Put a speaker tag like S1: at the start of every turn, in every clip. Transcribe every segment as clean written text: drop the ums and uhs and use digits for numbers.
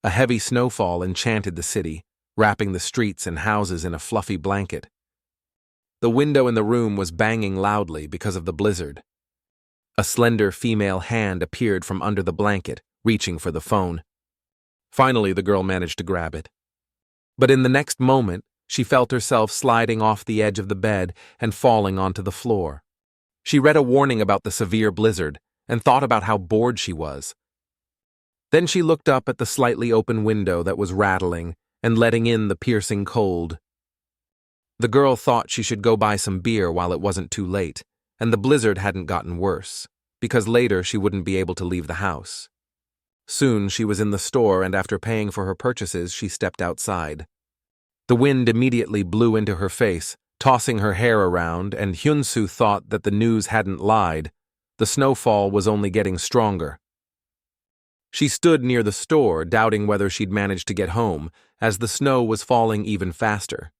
S1: A heavy snowfall enchanted the city, wrapping the streets and houses in a fluffy blanket. The window in the room was banging loudly because of the blizzard. A slender female hand appeared from under the blanket, reaching for the phone. Finally, the girl managed to grab it. But in the next moment, she felt herself sliding off the edge of the bed and falling onto the floor. She read a warning about the severe blizzard and thought about how bored she was. Then she looked up at the slightly open window that was rattling and letting in the piercing cold. The girl thought she should go buy some beer while it wasn't too late, and the blizzard hadn't gotten worse, because later she wouldn't be able to leave the house. Soon she was in the store, and after paying for her purchases, she stepped outside. The wind immediately blew into her face, tossing her hair around, and Hyunsoo thought that the news hadn't lied. The snowfall was only getting stronger. She stood near the store, doubting whether she'd manage to get home, as the snow was falling even faster.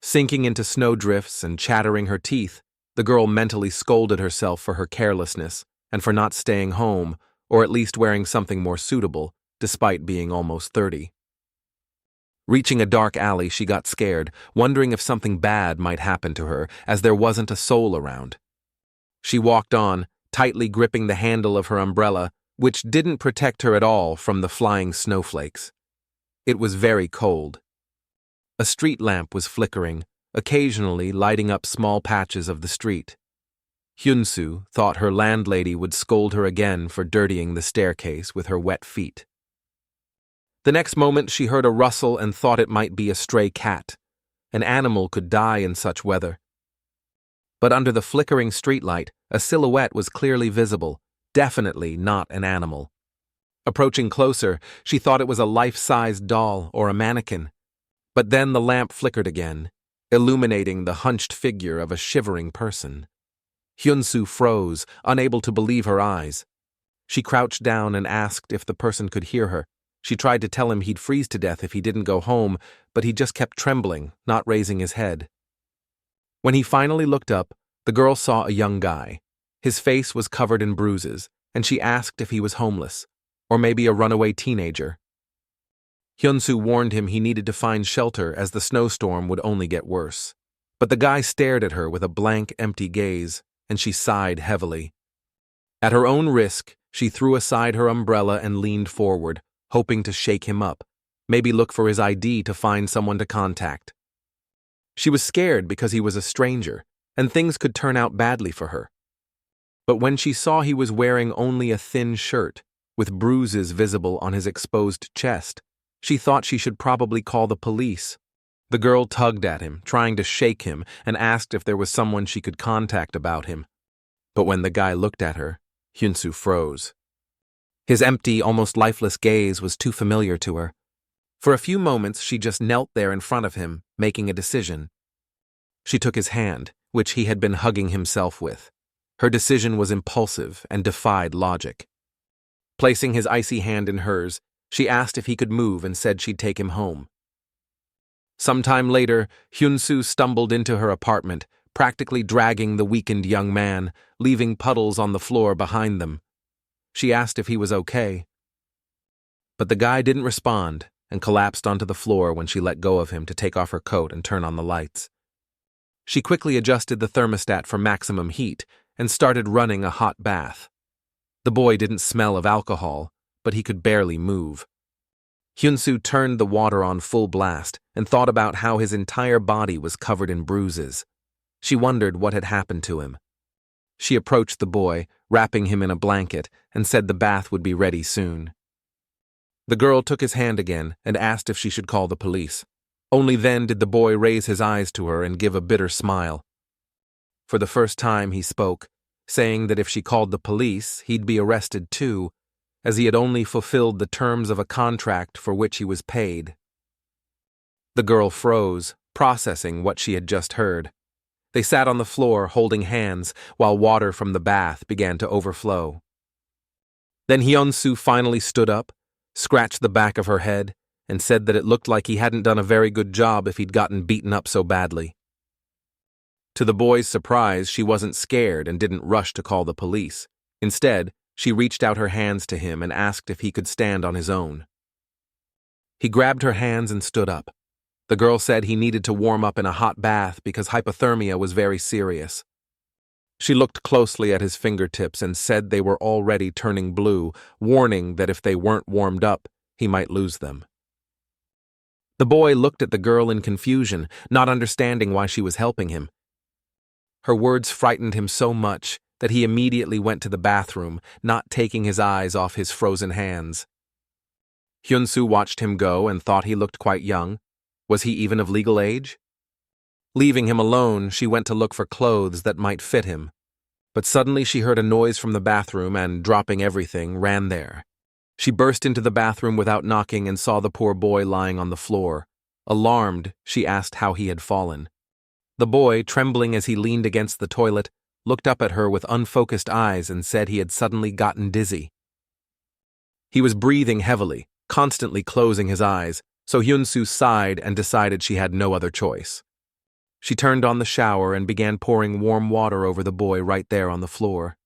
S1: Sinking into snowdrifts and chattering her teeth, the girl mentally scolded herself for her carelessness and for not staying home, or at least wearing something more suitable, despite being almost 30. Reaching a dark alley, she got scared, wondering if something bad might happen to her, as there wasn't a soul around. She walked on, tightly gripping the handle of her umbrella, which didn't protect her at all from the flying snowflakes. It was very cold. A street lamp was flickering, occasionally lighting up small patches of the street. Hyunsoo thought her landlady would scold her again for dirtying the staircase with her wet feet. The next moment she heard a rustle and thought it might be a stray cat. An animal could die in such weather. But under the flickering streetlight, a silhouette was clearly visible, definitely not an animal. Approaching closer, she thought it was a life-sized doll or a mannequin. But then the lamp flickered again, illuminating the hunched figure of a shivering person. Hyunsoo froze, unable to believe her eyes. She crouched down and asked if the person could hear her. She tried to tell him he'd freeze to death if he didn't go home, but he just kept trembling, not raising his head. When he finally looked up, the girl saw a young guy. His face was covered in bruises, and she asked if he was homeless, or maybe a runaway teenager. Hyunsoo warned him he needed to find shelter as the snowstorm would only get worse. But the guy stared at her with a blank, empty gaze, and she sighed heavily. At her own risk, she threw aside her umbrella and leaned forward, hoping to shake him up, maybe look for his ID to find someone to contact. She was scared because he was a stranger, and things could turn out badly for her. But when she saw he was wearing only a thin shirt, with bruises visible on his exposed chest, she thought she should probably call the police. The girl tugged at him, trying to shake him, and asked if there was someone she could contact about him. But when the guy looked at her, Hyunsoo froze. His empty, almost lifeless gaze was too familiar to her. For a few moments, she just knelt there in front of him, making a decision. She took his hand, which he had been hugging himself with. Her decision was impulsive and defied logic. Placing his icy hand in hers, she asked if he could move and said she'd take him home. Sometime later, Hyunsoo stumbled into her apartment, practically dragging the weakened young man, leaving puddles on the floor behind them. She asked if he was okay. But the guy didn't respond and collapsed onto the floor when she let go of him to take off her coat and turn on the lights. She quickly adjusted the thermostat for maximum heat and started running a hot bath. The boy didn't smell of alcohol, but he could barely move. Hyunsoo turned the water on full blast and thought about how his entire body was covered in bruises. She wondered what had happened to him. She approached the boy, wrapping him in a blanket, and said the bath would be ready soon. The girl took his hand again and asked if she should call the police. Only then did the boy raise his eyes to her and give a bitter smile. For the first time he spoke, saying that if she called the police, he'd be arrested too, as he had only fulfilled the terms of a contract for which he was paid. The girl froze, processing what she had just heard. They sat on the floor holding hands while water from the bath began to overflow. Then Hyunsoo finally stood up, scratched the back of her head, and said that it looked like he hadn't done a very good job if he'd gotten beaten up so badly. To the boy's surprise, she wasn't scared and didn't rush to call the police. Instead, she reached out her hands to him and asked if he could stand on his own. He grabbed her hands and stood up. The girl said he needed to warm up in a hot bath because hypothermia was very serious. She looked closely at his fingertips and said they were already turning blue, warning that if they weren't warmed up, he might lose them. The boy looked at the girl in confusion, not understanding why she was helping him. Her words frightened him so much that he immediately went to the bathroom, not taking his eyes off his frozen hands. Hyunsoo watched him go and thought he looked quite young. Was he even of legal age? Leaving him alone, she went to look for clothes that might fit him. But suddenly she heard a noise from the bathroom and, dropping everything, ran there. She burst into the bathroom without knocking and saw the poor boy lying on the floor. Alarmed, she asked how he had fallen. The boy, trembling as he leaned against the toilet, looked up at her with unfocused eyes and said he had suddenly gotten dizzy. He was breathing heavily, constantly closing his eyes, so Hyunsoo sighed and decided she had no other choice. She turned on the shower and began pouring warm water over the boy right there on the floor.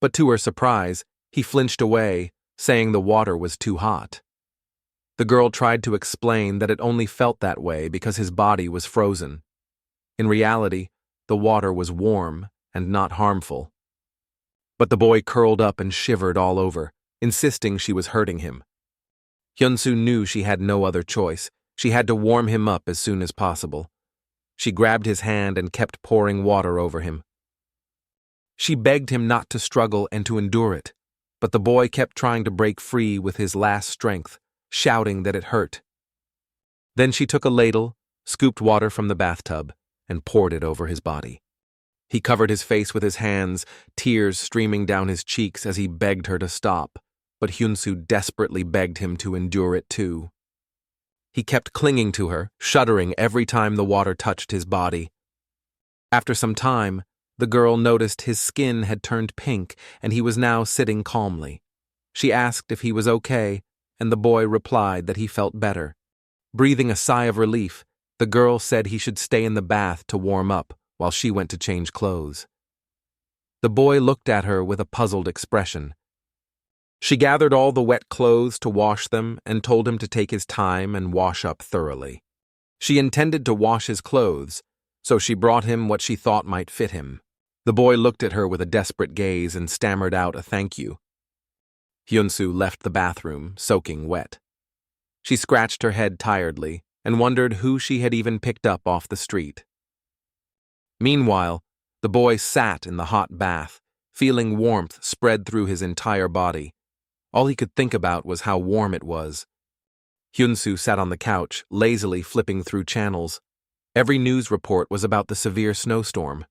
S1: But to her surprise, he flinched away, saying the water was too hot. The girl tried to explain that it only felt that way because his body was frozen. In reality, the water was warm and not harmful. But the boy curled up and shivered all over, insisting she was hurting him. Hyunsoo knew she had no other choice. She had to warm him up as soon as possible. She grabbed his hand and kept pouring water over him. She begged him not to struggle and to endure it, but the boy kept trying to break free with his last strength, shouting that it hurt. Then she took a ladle, scooped water from the bathtub, and poured it over his body. He covered his face with his hands, tears streaming down his cheeks as he begged her to stop, but Hyunsoo desperately begged him to endure it too. He kept clinging to her, shuddering every time the water touched his body. After some time, the girl noticed his skin had turned pink and he was now sitting calmly. She asked if he was okay, and the boy replied that he felt better. Breathing a sigh of relief, the girl said he should stay in the bath to warm up while she went to change clothes. The boy looked at her with a puzzled expression. She gathered all the wet clothes to wash them and told him to take his time and wash up thoroughly. She intended to wash his clothes, so she brought him what she thought might fit him. The boy looked at her with a desperate gaze and stammered out a thank you. Hyunsoo left the bathroom, soaking wet. She scratched her head tiredly and wondered who she had even picked up off the street. Meanwhile, the boy sat in the hot bath, feeling warmth spread through his entire body. All he could think about was how warm it was. Hyunsoo sat on the couch, lazily flipping through channels. Every news report was about the severe snowstorm.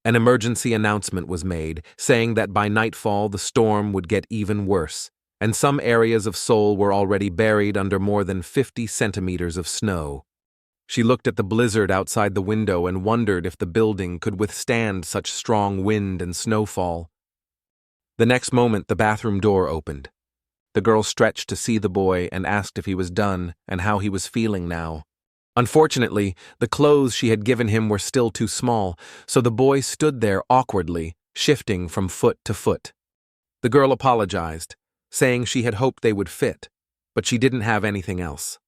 S1: An emergency announcement was made, saying that by nightfall the storm would get even worse, and some areas of Seoul were already buried under more than 50 centimeters of snow. She looked at the blizzard outside the window and wondered if the building could withstand such strong wind and snowfall. The next moment, the bathroom door opened. The girl stretched to see the boy and asked if he was done and how he was feeling now. Unfortunately, the clothes she had given him were still too small, so the boy stood there awkwardly, shifting from foot to foot. The girl apologized, saying she had hoped they would fit, but she didn't have anything else.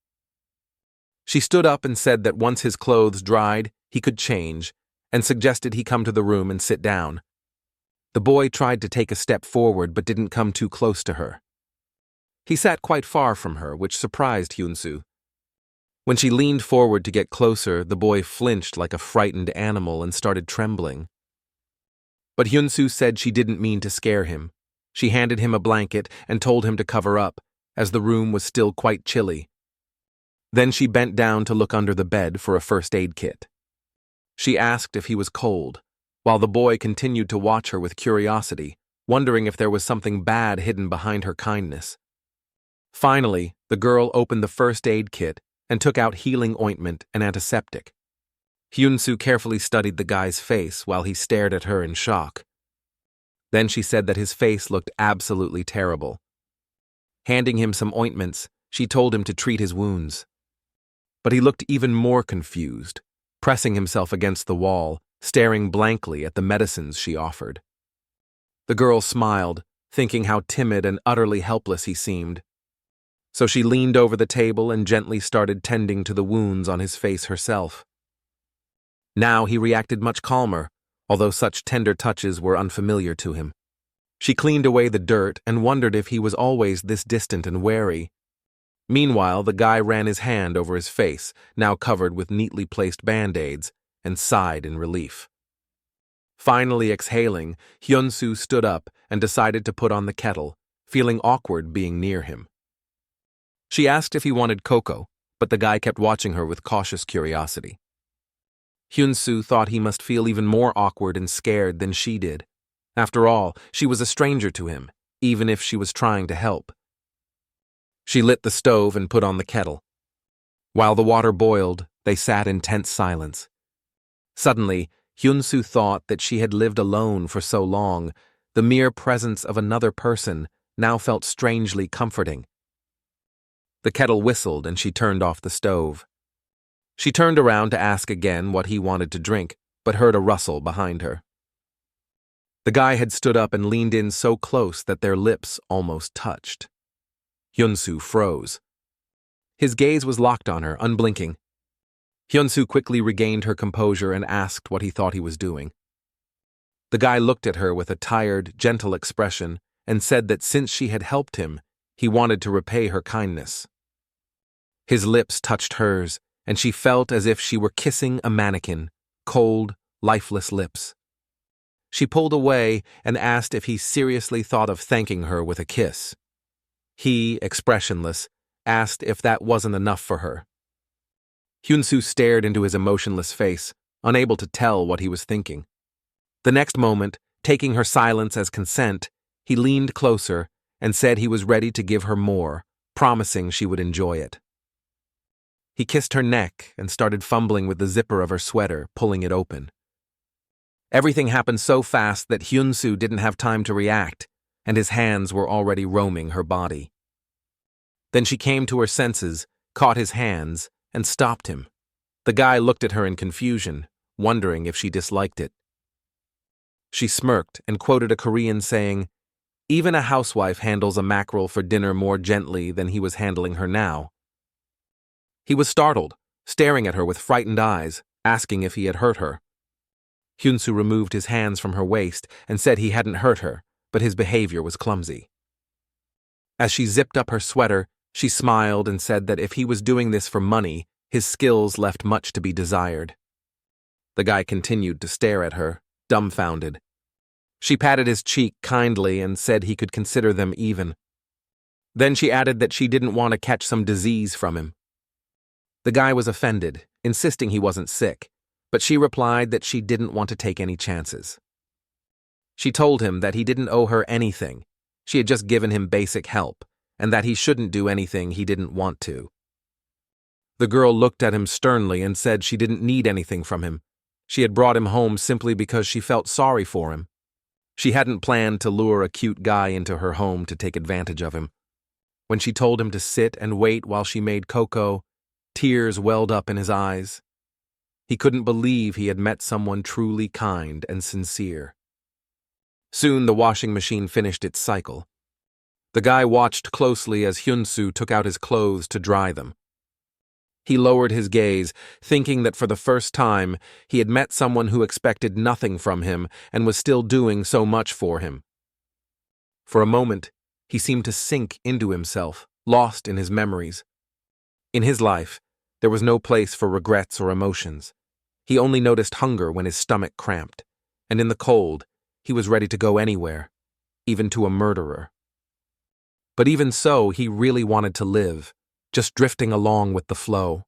S1: She stood up and said that once his clothes dried, he could change, and suggested he come to the room and sit down. The boy tried to take a step forward but didn't come too close to her. He sat quite far from her, which surprised Hyunsoo. When she leaned forward to get closer, the boy flinched like a frightened animal and started trembling. But Hyunsoo said she didn't mean to scare him. She handed him a blanket and told him to cover up, as the room was still quite chilly. Then she bent down to look under the bed for a first aid kit. She asked if he was cold, while the boy continued to watch her with curiosity, wondering if there was something bad hidden behind her kindness. Finally, the girl opened the first aid kit and took out healing ointment and antiseptic. Hyunsoo carefully studied the guy's face while he stared at her in shock. Then she said that his face looked absolutely terrible. Handing him some ointments, she told him to treat his wounds. But he looked even more confused, pressing himself against the wall, staring blankly at the medicines she offered. The girl smiled, thinking how timid and utterly helpless he seemed. so she leaned over the table and gently started tending to the wounds on his face herself. Now he reacted much calmer, although such tender touches were unfamiliar to him. She cleaned away the dirt and wondered if he was always this distant and wary. Meanwhile, the guy ran his hand over his face, now covered with neatly placed band-aids, and sighed in relief. Finally exhaling, Hyunsoo stood up and decided to put on the kettle, feeling awkward being near him. She asked if he wanted cocoa, but the guy kept watching her with cautious curiosity. Hyunsoo thought he must feel even more awkward and scared than she did. After all, she was a stranger to him, even if she was trying to help. She lit the stove and put on the kettle. While the water boiled, they sat in tense silence. Suddenly, Hyunsoo thought that she had lived alone for so long, the mere presence of another person now felt strangely comforting. The kettle whistled and she turned off the stove. She turned around to ask again what he wanted to drink, but heard a rustle behind her. The guy had stood up and leaned in so close that their lips almost touched. Hyunsoo froze. His gaze was locked on her, unblinking. Hyunsoo quickly regained her composure and asked what he thought he was doing. The guy looked at her with a tired, gentle expression and said that since she had helped him, he wanted to repay her kindness. His lips touched hers, and she felt as if she were kissing a mannequin, cold, lifeless lips. She pulled away and asked if he seriously thought of thanking her with a kiss. He, expressionless, asked if that wasn't enough for her. Hyunsoo stared into his emotionless face, unable to tell what he was thinking. The next moment, taking her silence as consent, he leaned closer and said he was ready to give her more, promising she would enjoy it. He kissed her neck and started fumbling with the zipper of her sweater, pulling it open. Everything happened so fast that Hyunsoo didn't have time to react, and his hands were already roaming her body. Then she came to her senses, caught his hands, and stopped him. The guy looked at her in confusion, wondering if she disliked it. She smirked and quoted a Korean saying, "Even a housewife handles a mackerel for dinner more gently than he was handling her now." He was startled, staring at her with frightened eyes, asking if he had hurt her. Hyunsoo removed his hands from her waist and said he hadn't hurt her, but his behavior was clumsy. As she zipped up her sweater, she smiled and said that if he was doing this for money, his skills left much to be desired. The guy continued to stare at her, dumbfounded. She patted his cheek kindly and said he could consider them even. Then she added that she didn't want to catch some disease from him. The guy was offended, insisting he wasn't sick, but she replied that she didn't want to take any chances. She told him that he didn't owe her anything, she had just given him basic help, and that he shouldn't do anything he didn't want to. The girl looked at him sternly and said she didn't need anything from him. She had brought him home simply because she felt sorry for him. She hadn't planned to lure a cute guy into her home to take advantage of him. When she told him to sit and wait while she made cocoa, tears welled up in his eyes. He couldn't believe he had met someone truly kind and sincere. Soon the washing machine finished its cycle. The guy watched closely as Hyunsoo took out his clothes to dry them. He lowered his gaze, thinking that for the first time he had met someone who expected nothing from him and was still doing so much for him. For a moment, he seemed to sink into himself, lost in his memories. In his life, there was no place for regrets or emotions. He only noticed hunger when his stomach cramped, and in the cold, he was ready to go anywhere, even to a murderer. But even so, he really wanted to live, just drifting along with the flow.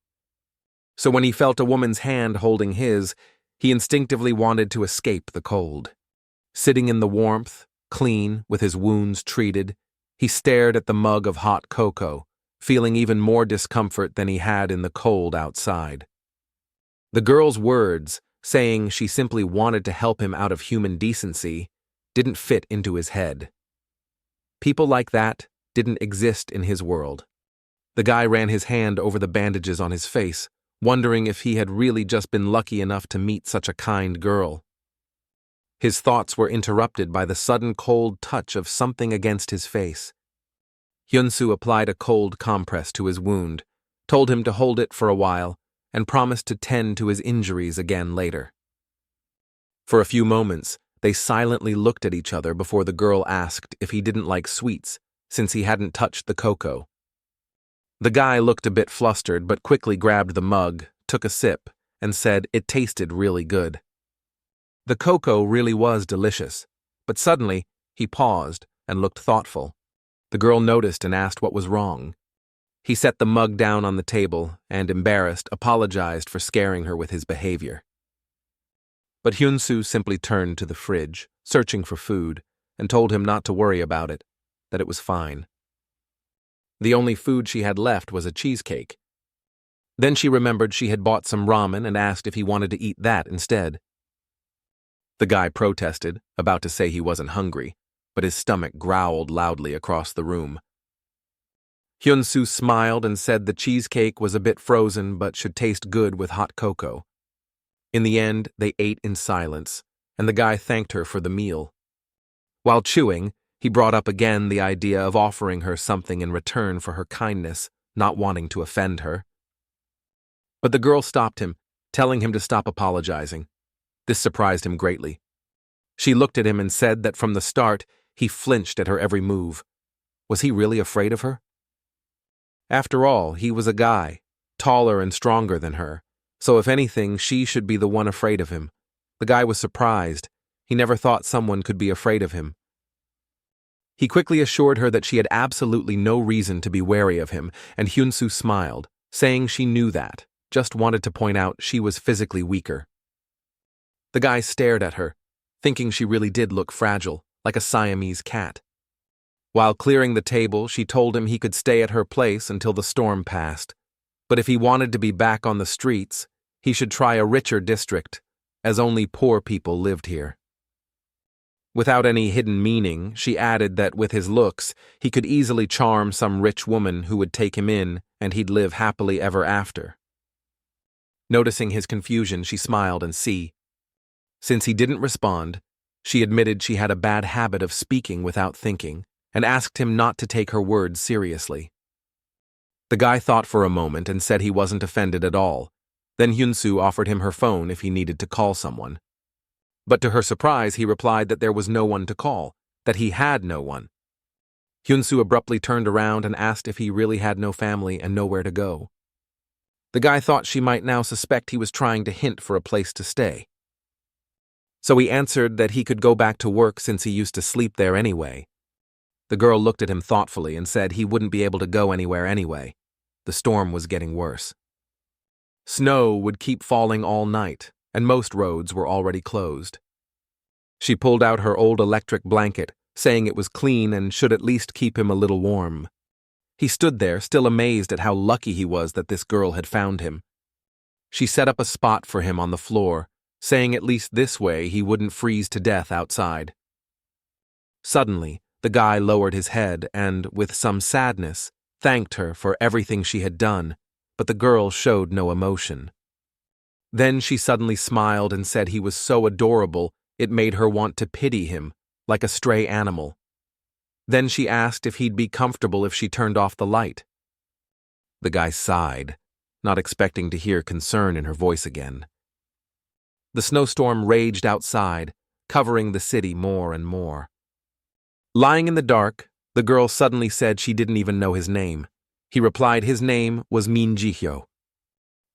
S1: So when he felt a woman's hand holding his, he instinctively wanted to escape the cold. Sitting in the warmth, clean, with his wounds treated, he stared at the mug of hot cocoa, feeling even more discomfort than he had in the cold outside. The girl's words, saying she simply wanted to help him out of human decency, didn't fit into his head. People like that didn't exist in his world. The guy ran his hand over the bandages on his face, wondering if he had really just been lucky enough to meet such a kind girl. His thoughts were interrupted by the sudden cold touch of something against his face. Hyunsoo applied a cold compress to his wound, told him to hold it for a while, and promised to tend to his injuries again later. For a few moments, they silently looked at each other before the girl asked if he didn't like sweets, since he hadn't touched the cocoa. The guy looked a bit flustered but quickly grabbed the mug, took a sip, and said it tasted really good. The cocoa really was delicious, but suddenly he paused and looked thoughtful. The girl noticed and asked what was wrong. He set the mug down on the table and, embarrassed, apologized for scaring her with his behavior. But Hyunsoo simply turned to the fridge, searching for food, and told him not to worry about it, that it was fine. The only food she had left was a cheesecake. Then she remembered she had bought some ramen and asked if he wanted to eat that instead. The guy protested, about to say he wasn't hungry, but his stomach growled loudly across the room. Hyunsoo smiled and said the cheesecake was a bit frozen but should taste good with hot cocoa. In the end, they ate in silence, and the guy thanked her for the meal. While chewing, he brought up again the idea of offering her something in return for her kindness, not wanting to offend her. But the girl stopped him, telling him to stop apologizing. This surprised him greatly. She looked at him and said that from the start, he flinched at her every move. Was he really afraid of her? After all, he was a guy, taller and stronger than her, so if anything, she should be the one afraid of him. The guy was surprised. He never thought someone could be afraid of him. He quickly assured her that she had absolutely no reason to be wary of him, and Hyunsoo smiled, saying she knew that, just wanted to point out she was physically weaker. The guy stared at her, thinking she really did look fragile, like a Siamese cat. While clearing the table, she told him he could stay at her place until the storm passed, but if he wanted to be back on the streets, he should try a richer district, as only poor people lived here. Without any hidden meaning, she added that with his looks, he could easily charm some rich woman who would take him in and he'd live happily ever after. Noticing his confusion, she smiled and see. Since he didn't respond, she admitted she had a bad habit of speaking without thinking and asked him not to take her words seriously. The guy thought for a moment and said he wasn't offended at all. Then Hyunsoo offered him her phone if he needed to call someone. But to her surprise, he replied that there was no one to call, that he had no one. Hyunsoo abruptly turned around and asked if he really had no family and nowhere to go. The guy thought she might now suspect he was trying to hint for a place to stay. So he answered that he could go back to work since he used to sleep there anyway. The girl looked at him thoughtfully and said he wouldn't be able to go anywhere anyway. The storm was getting worse. Snow would keep falling all night, and most roads were already closed. She pulled out her old electric blanket, saying it was clean and should at least keep him a little warm. He stood there, still amazed at how lucky he was that this girl had found him. She set up a spot for him on the floor, saying at least this way he wouldn't freeze to death outside. Suddenly, the guy lowered his head and, with some sadness, thanked her for everything she had done, but the girl showed no emotion. Then she suddenly smiled and said he was so adorable it made her want to pity him, like a stray animal. Then she asked if he'd be comfortable if she turned off the light. The guy sighed, not expecting to hear concern in her voice again. The snowstorm raged outside, covering the city more and more. Lying in the dark, the girl suddenly said she didn't even know his name. He replied his name was Jihyo.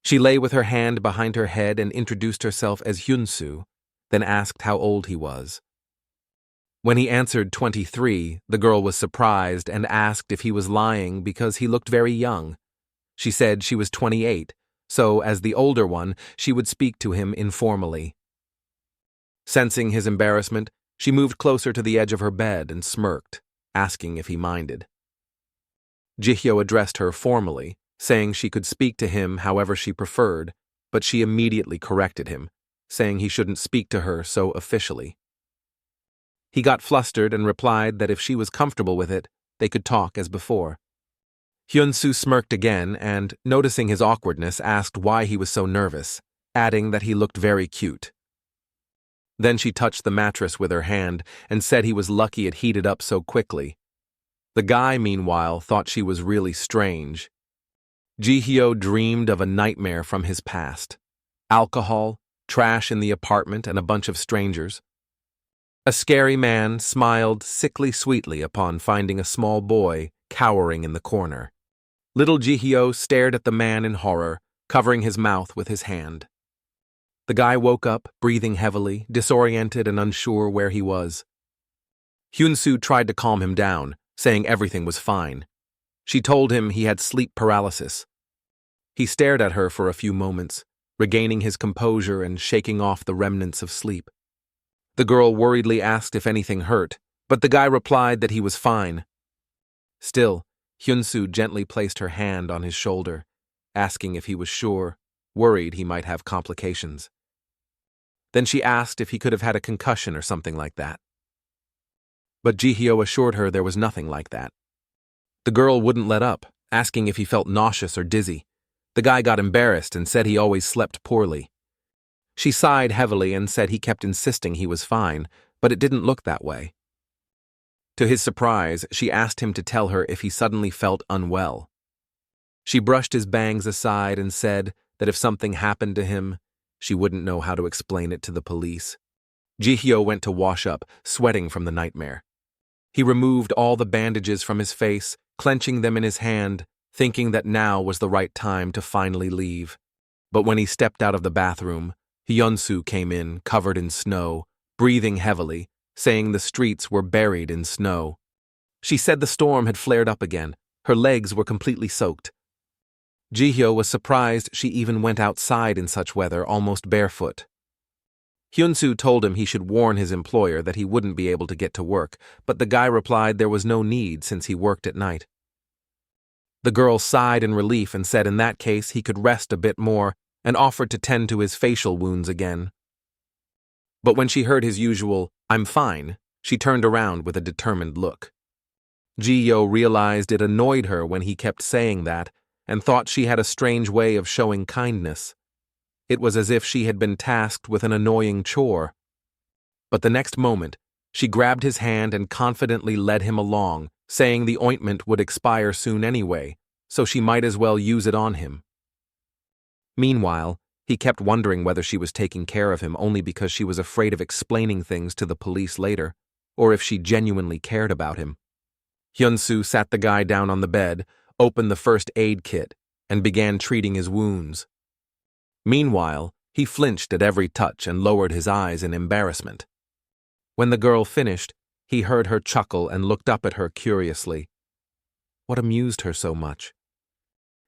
S1: She lay with her hand behind her head and introduced herself as Hyunsoo, then asked how old he was. When he answered 23, the girl was surprised and asked if he was lying because he looked very young. She said she was 28, so as the older one, she would speak to him informally. Sensing his embarrassment, she moved closer to the edge of her bed and smirked, asking if he minded. Jihyo addressed her formally, saying she could speak to him however she preferred, but she immediately corrected him, saying he shouldn't speak to her so officially. He got flustered and replied that if she was comfortable with it, they could talk as before. Hyunsoo smirked again and, noticing his awkwardness, asked why he was so nervous, adding that he looked very cute. Then she touched the mattress with her hand and said he was lucky it heated up so quickly. The guy, meanwhile, thought she was really strange. Jihyo dreamed of a nightmare from his past. Alcohol, trash in the apartment, and a bunch of strangers. A scary man smiled sickly sweetly upon finding a small boy cowering in the corner. Little Jihyo stared at the man in horror, covering his mouth with his hand. The guy woke up, breathing heavily, disoriented and unsure where he was. Hyunsoo tried to calm him down, saying everything was fine. She told him he had sleep paralysis. He stared at her for a few moments, regaining his composure and shaking off the remnants of sleep. The girl worriedly asked if anything hurt, but the guy replied that he was fine. Still, Hyunsoo gently placed her hand on his shoulder, asking if he was sure, worried he might have complications. Then she asked if he could have had a concussion or something like that. But Jihyo assured her there was nothing like that. The girl wouldn't let up, asking if he felt nauseous or dizzy. The guy got embarrassed and said he always slept poorly. She sighed heavily and said he kept insisting he was fine, but it didn't look that way. To his surprise, she asked him to tell her if he suddenly felt unwell. She brushed his bangs aside and said that if something happened to him, she wouldn't know how to explain it to the police. Jihyo went to wash up, sweating from the nightmare. He removed all the bandages from his face, clenching them in his hand, thinking that now was the right time to finally leave. But when he stepped out of the bathroom, Hyunsoo came in, covered in snow, breathing heavily, saying the streets were buried in snow. She said the storm had flared up again. Her legs were completely soaked. Jihyo was surprised she even went outside in such weather, almost barefoot. Hyunsoo told him he should warn his employer that he wouldn't be able to get to work, but the guy replied there was no need since he worked at night. The girl sighed in relief and said in that case he could rest a bit more and offered to tend to his facial wounds again. But when she heard his usual, "I'm fine," she turned around with a determined look. Jihyo realized it annoyed her when he kept saying that and thought she had a strange way of showing kindness. It was as if she had been tasked with an annoying chore. But the next moment, she grabbed his hand and confidently led him along, saying the ointment would expire soon anyway, so she might as well use it on him. Meanwhile, he kept wondering whether she was taking care of him only because she was afraid of explaining things to the police later, or if she genuinely cared about him. Hyunsoo sat the guy down on the bed, opened the first aid kit, and began treating his wounds. Meanwhile, he flinched at every touch and lowered his eyes in embarrassment. When the girl finished, he heard her chuckle and looked up at her curiously. What amused her so much?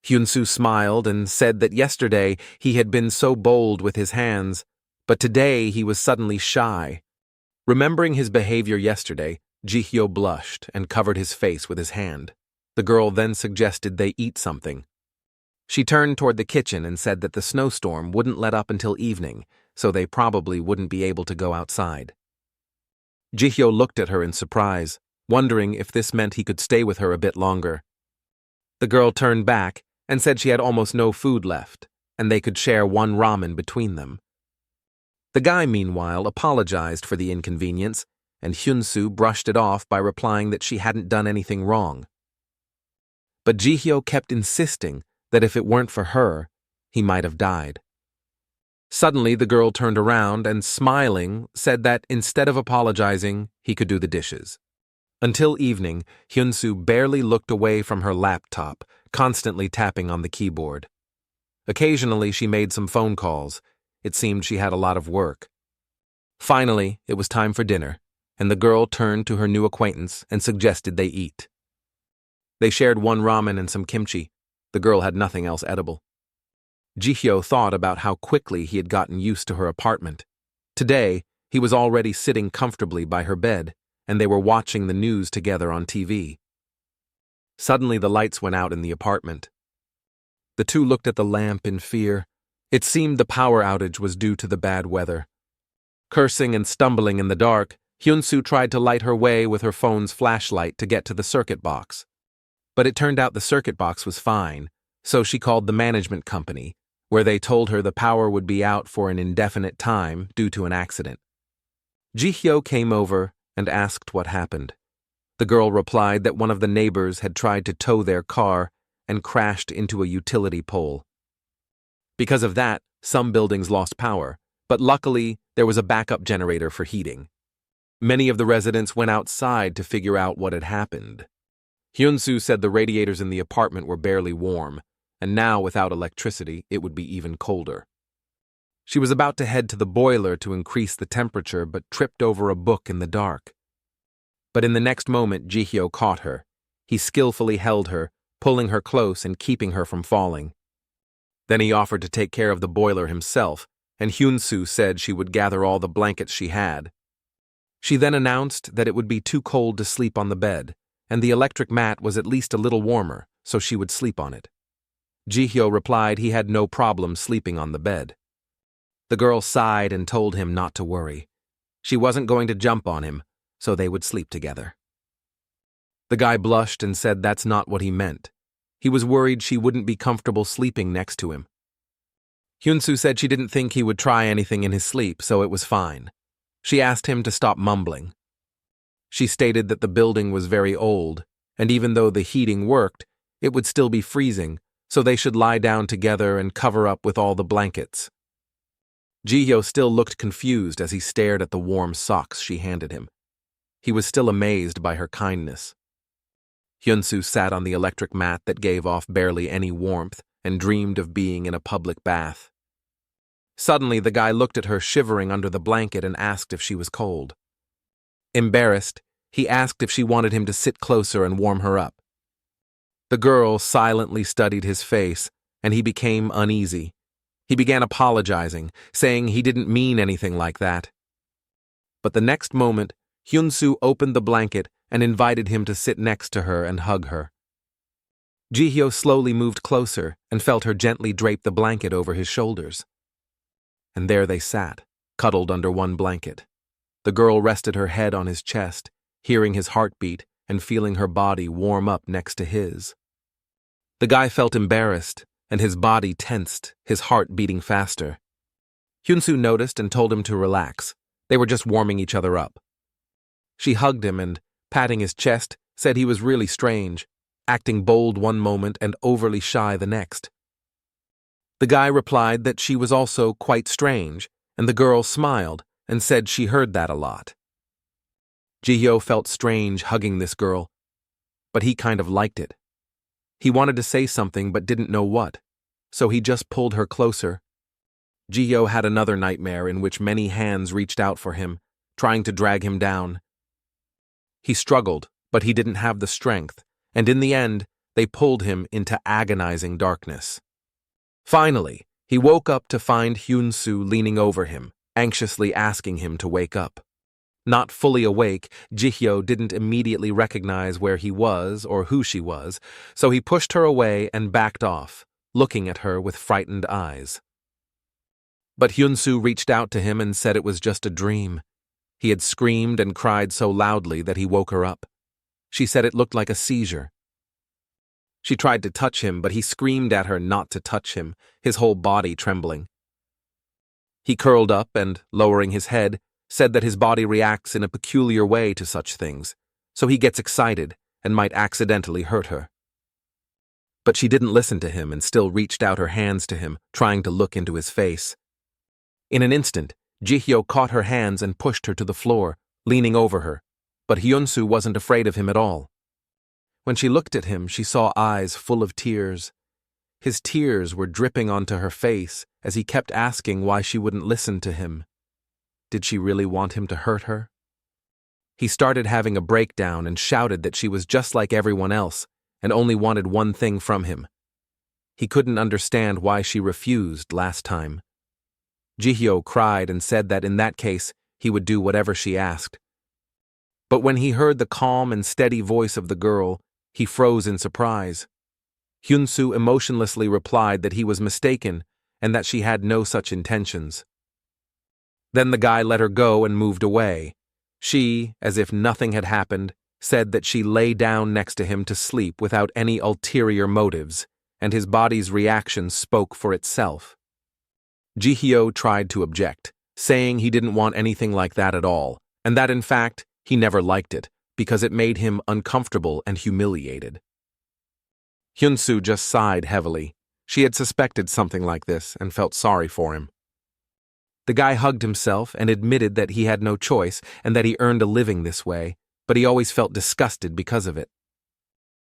S1: Hyunsoo smiled and said that yesterday he had been so bold with his hands, but today he was suddenly shy. Remembering his behavior yesterday, Jihyo blushed and covered his face with his hand. The girl then suggested they eat something. She turned toward the kitchen and said that the snowstorm wouldn't let up until evening, so they probably wouldn't be able to go outside. Jihyo looked at her in surprise, wondering if this meant he could stay with her a bit longer. The girl turned back and said she had almost no food left, and they could share one ramen between them. The guy, meanwhile, apologized for the inconvenience, and Hyunsoo brushed it off by replying that she hadn't done anything wrong. But Jihyo kept insisting that if it weren't for her, he might have died. Suddenly, the girl turned around and, smiling, said that instead of apologizing, he could do the dishes. Until evening, Hyunsoo barely looked away from her laptop, constantly tapping on the keyboard. Occasionally, she made some phone calls. It seemed she had a lot of work. Finally, it was time for dinner, and the girl turned to her new acquaintance and suggested they eat. They shared one ramen and some kimchi. The girl had nothing else edible. Jihyo thought about how quickly he had gotten used to her apartment. Today, he was already sitting comfortably by her bed, and they were watching the news together on TV. Suddenly, the lights went out in the apartment. The two looked at the lamp in fear. It seemed the power outage was due to the bad weather. Cursing and stumbling in the dark, Hyunsoo tried to light her way with her phone's flashlight to get to the circuit box. But it turned out the circuit box was fine, so she called the management company, where they told her the power would be out for an indefinite time due to an accident. Jihyo came over and asked what happened. The girl replied that one of the neighbors had tried to tow their car and crashed into a utility pole. Because of that, some buildings lost power, but luckily there was a backup generator for heating. Many of the residents went outside to figure out what had happened. Hyunsoo said the radiators in the apartment were barely warm, and now without electricity it would be even colder. She was about to head to the boiler to increase the temperature but tripped over a book in the dark. But in the next moment Jihyo caught her. He skillfully held her, pulling her close and keeping her from falling. Then he offered to take care of the boiler himself, and Hyunsoo said she would gather all the blankets she had. She then announced that it would be too cold to sleep on the bed, and the electric mat was at least a little warmer, so she would sleep on it. Jihyo replied he had no problem sleeping on the bed. The girl sighed and told him not to worry. She wasn't going to jump on him, so they would sleep together. The guy blushed and said that's not what he meant. He was worried she wouldn't be comfortable sleeping next to him. Hyunsoo said she didn't think he would try anything in his sleep, so it was fine. She asked him to stop mumbling. She stated that the building was very old, and even though the heating worked, it would still be freezing, so they should lie down together and cover up with all the blankets. Jihyo still looked confused as he stared at the warm socks she handed him. He was still amazed by her kindness. Hyunsoo sat on the electric mat that gave off barely any warmth and dreamed of being in a public bath. Suddenly, the guy looked at her shivering under the blanket and asked if she was cold. Embarrassed, he asked if she wanted him to sit closer and warm her up. The girl silently studied his face, and he became uneasy. He began apologizing, saying he didn't mean anything like that. But the next moment, Hyunsoo opened the blanket and invited him to sit next to her and hug her. Jihyo slowly moved closer and felt her gently drape the blanket over his shoulders. And there they sat, cuddled under one blanket. The girl rested her head on his chest, hearing his heartbeat and feeling her body warm up next to his. The guy felt embarrassed, and his body tensed, his heart beating faster. Hyunsoo noticed and told him to relax. They were just warming each other up. She hugged him and, patting his chest, said he was really strange, acting bold one moment and overly shy the next. The guy replied that she was also quite strange, and the girl smiled and said she heard that a lot. Jihyo felt strange hugging this girl, but he kind of liked it. He wanted to say something but didn't know what, so he just pulled her closer. Jihyo had another nightmare in which many hands reached out for him, trying to drag him down. He struggled, but he didn't have the strength, and in the end, they pulled him into agonizing darkness. Finally, he woke up to find Hyunsoo leaning over him, anxiously asking him to wake up. Not fully awake, Jihyo didn't immediately recognize where he was or who she was, so he pushed her away and backed off, looking at her with frightened eyes. But Hyunsoo reached out to him and said it was just a dream. He had screamed and cried so loudly that he woke her up. She said it looked like a seizure. She tried to touch him, but he screamed at her not to touch him, his whole body trembling. He curled up and, lowering his head, said that his body reacts in a peculiar way to such things, so he gets excited and might accidentally hurt her. But she didn't listen to him and still reached out her hands to him, trying to look into his face. In an instant, Jihyo caught her hands and pushed her to the floor, leaning over her, but Hyunsoo wasn't afraid of him at all. When she looked at him, she saw eyes full of tears. His tears were dripping onto her face as he kept asking why she wouldn't listen to him. Did she really want him to hurt her? He started having a breakdown and shouted that she was just like everyone else and only wanted one thing from him. He couldn't understand why she refused last time. Jihyo cried and said that in that case he would do whatever she asked. But when he heard the calm and steady voice of the girl, he froze in surprise. Hyunsoo emotionlessly replied that he was mistaken and that she had no such intentions. Then the guy let her go and moved away. She, as if nothing had happened, said that she lay down next to him to sleep without any ulterior motives, and his body's reaction spoke for itself. Jihyo tried to object, saying he didn't want anything like that at all, and that in fact, he never liked it, because it made him uncomfortable and humiliated. Hyunsoo just sighed heavily. She had suspected something like this and felt sorry for him. The guy hugged himself and admitted that he had no choice and that he earned a living this way, but he always felt disgusted because of it.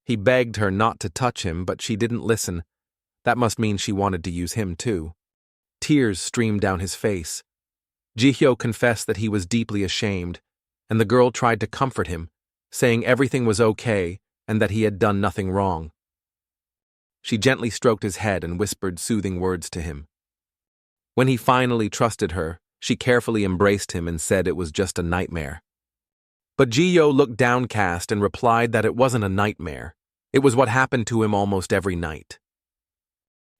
S1: He begged her not to touch him, but she didn't listen. That must mean she wanted to use him too. Tears streamed down his face. Jihyo confessed that he was deeply ashamed, and the girl tried to comfort him, saying everything was okay and that he had done nothing wrong. She gently stroked his head and whispered soothing words to him. When he finally trusted her, she carefully embraced him and said it was just a nightmare. But Jihyo looked downcast and replied that it wasn't a nightmare. It was what happened to him almost every night.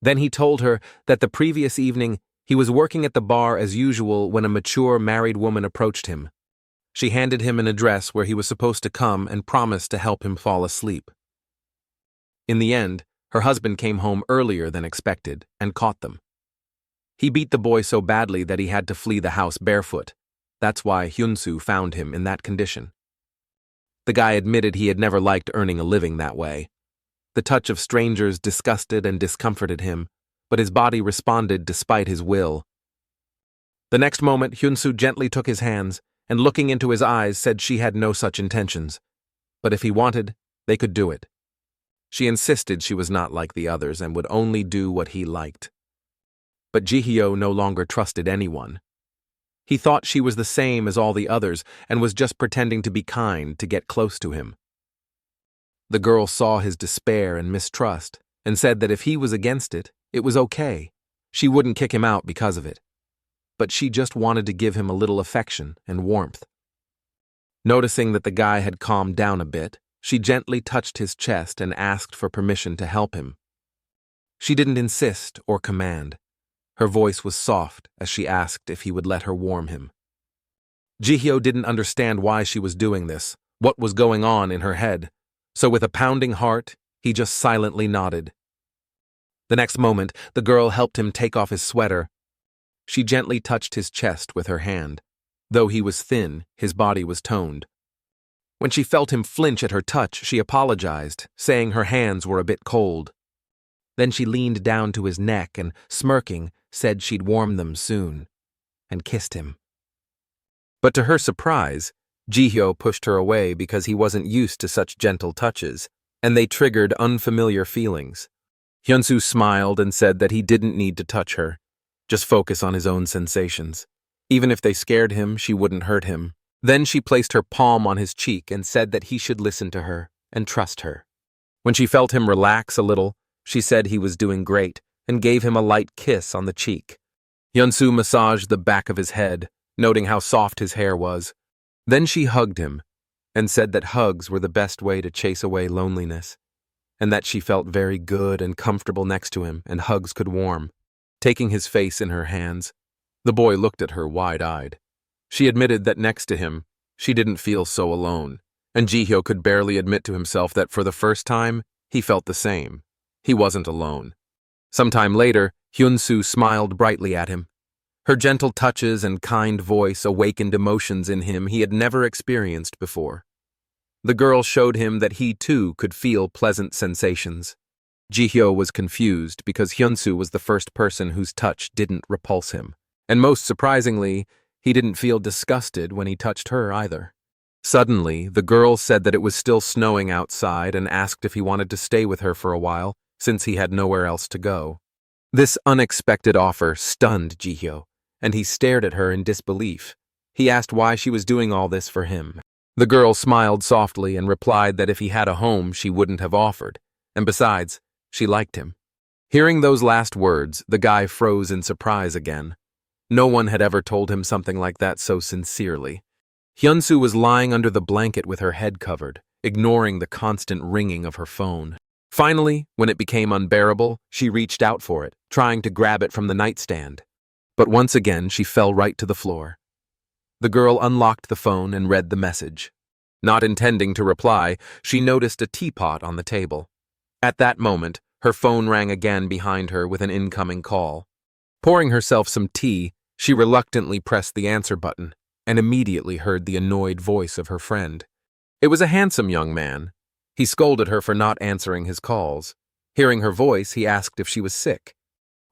S1: Then he told her that the previous evening he was working at the bar as usual when a mature married woman approached him. She handed him an address where he was supposed to come and promised to help him fall asleep. In the end, her husband came home earlier than expected and caught them. He beat the boy so badly that he had to flee the house barefoot. That's why Hyunsoo found him in that condition. The guy admitted he had never liked earning a living that way. The touch of strangers disgusted and discomforted him, but his body responded despite his will. The next moment, Hyunsoo gently took his hands and, looking into his eyes, said she had no such intentions. But if he wanted, they could do it. She insisted she was not like the others and would only do what he liked. But Jihyo no longer trusted anyone. He thought she was the same as all the others and was just pretending to be kind to get close to him. The girl saw his despair and mistrust and said that if he was against it, it was okay. She wouldn't kick him out because of it. But she just wanted to give him a little affection and warmth. Noticing that the guy had calmed down a bit, she gently touched his chest and asked for permission to help him. She didn't insist or command. Her voice was soft as she asked if he would let her warm him. Jihyo didn't understand why she was doing this, what was going on in her head, so with a pounding heart, he just silently nodded. The next moment, the girl helped him take off his sweater. She gently touched his chest with her hand. Though he was thin, his body was toned. When she felt him flinch at her touch, she apologized, saying her hands were a bit cold. Then she leaned down to his neck and, smirking, said she'd warm them soon, and kissed him. But to her surprise, Jihyo pushed her away because he wasn't used to such gentle touches, and they triggered unfamiliar feelings. Hyunsoo smiled and said that he didn't need to touch her, just focus on his own sensations. Even if they scared him, she wouldn't hurt him. Then she placed her palm on his cheek and said that he should listen to her and trust her. When she felt him relax a little, she said he was doing great and gave him a light kiss on the cheek. Hyunsoo massaged the back of his head, noting how soft his hair was. Then she hugged him and said that hugs were the best way to chase away loneliness, and that she felt very good and comfortable next to him and hugs could warm. Taking his face in her hands, the boy looked at her wide-eyed. She admitted that next to him, she didn't feel so alone, and Jihyo could barely admit to himself that for the first time, he felt the same. He wasn't alone. Sometime later, Hyunsoo smiled brightly at him. Her gentle touches and kind voice awakened emotions in him he had never experienced before. The girl showed him that he too could feel pleasant sensations. Jihyo was confused because Hyunsoo was the first person whose touch didn't repulse him. And most surprisingly, he didn't feel disgusted when he touched her either. Suddenly, the girl said that it was still snowing outside and asked if he wanted to stay with her for a while, since he had nowhere else to go. This unexpected offer stunned Jihyo, and he stared at her in disbelief. He asked why she was doing all this for him. The girl smiled softly and replied that if he had a home, she wouldn't have offered, and besides, she liked him. Hearing those last words, the guy froze in surprise again. No one had ever told him something like that so sincerely. Hyunsoo was lying under the blanket with her head covered, ignoring the constant ringing of her phone. Finally, when it became unbearable, she reached out for it, trying to grab it from the nightstand. But once again, she fell right to the floor. The girl unlocked the phone and read the message. Not intending to reply, she noticed a teapot on the table. At that moment, her phone rang again behind her with an incoming call. Pouring herself some tea, she reluctantly pressed the answer button and immediately heard the annoyed voice of her friend. It was a handsome young man. He scolded her for not answering his calls. Hearing her voice, he asked if she was sick.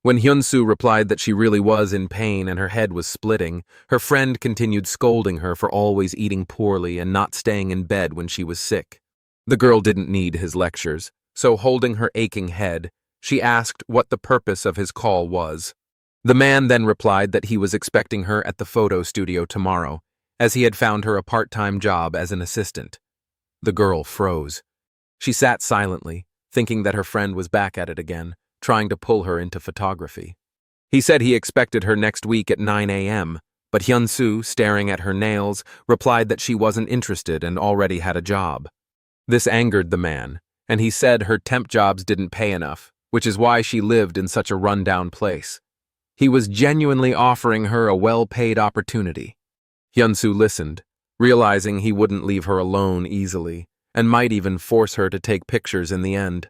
S1: When Hyunsoo replied that she really was in pain and her head was splitting, her friend continued scolding her for always eating poorly and not staying in bed when she was sick. The girl didn't need his lectures, so holding her aching head, she asked what the purpose of his call was. The man then replied that he was expecting her at the photo studio tomorrow, as he had found her a part-time job as an assistant. The girl froze. She sat silently, thinking that her friend was back at it again, trying to pull her into photography. He said he expected her next week at 9 a.m., but Hyunsoo, staring at her nails, replied that she wasn't interested and already had a job. This angered the man, and he said her temp jobs didn't pay enough, which is why she lived in such a run-down place. He was genuinely offering her a well-paid opportunity. Hyunsoo listened, realizing he wouldn't leave her alone easily, and might even force her to take pictures in the end.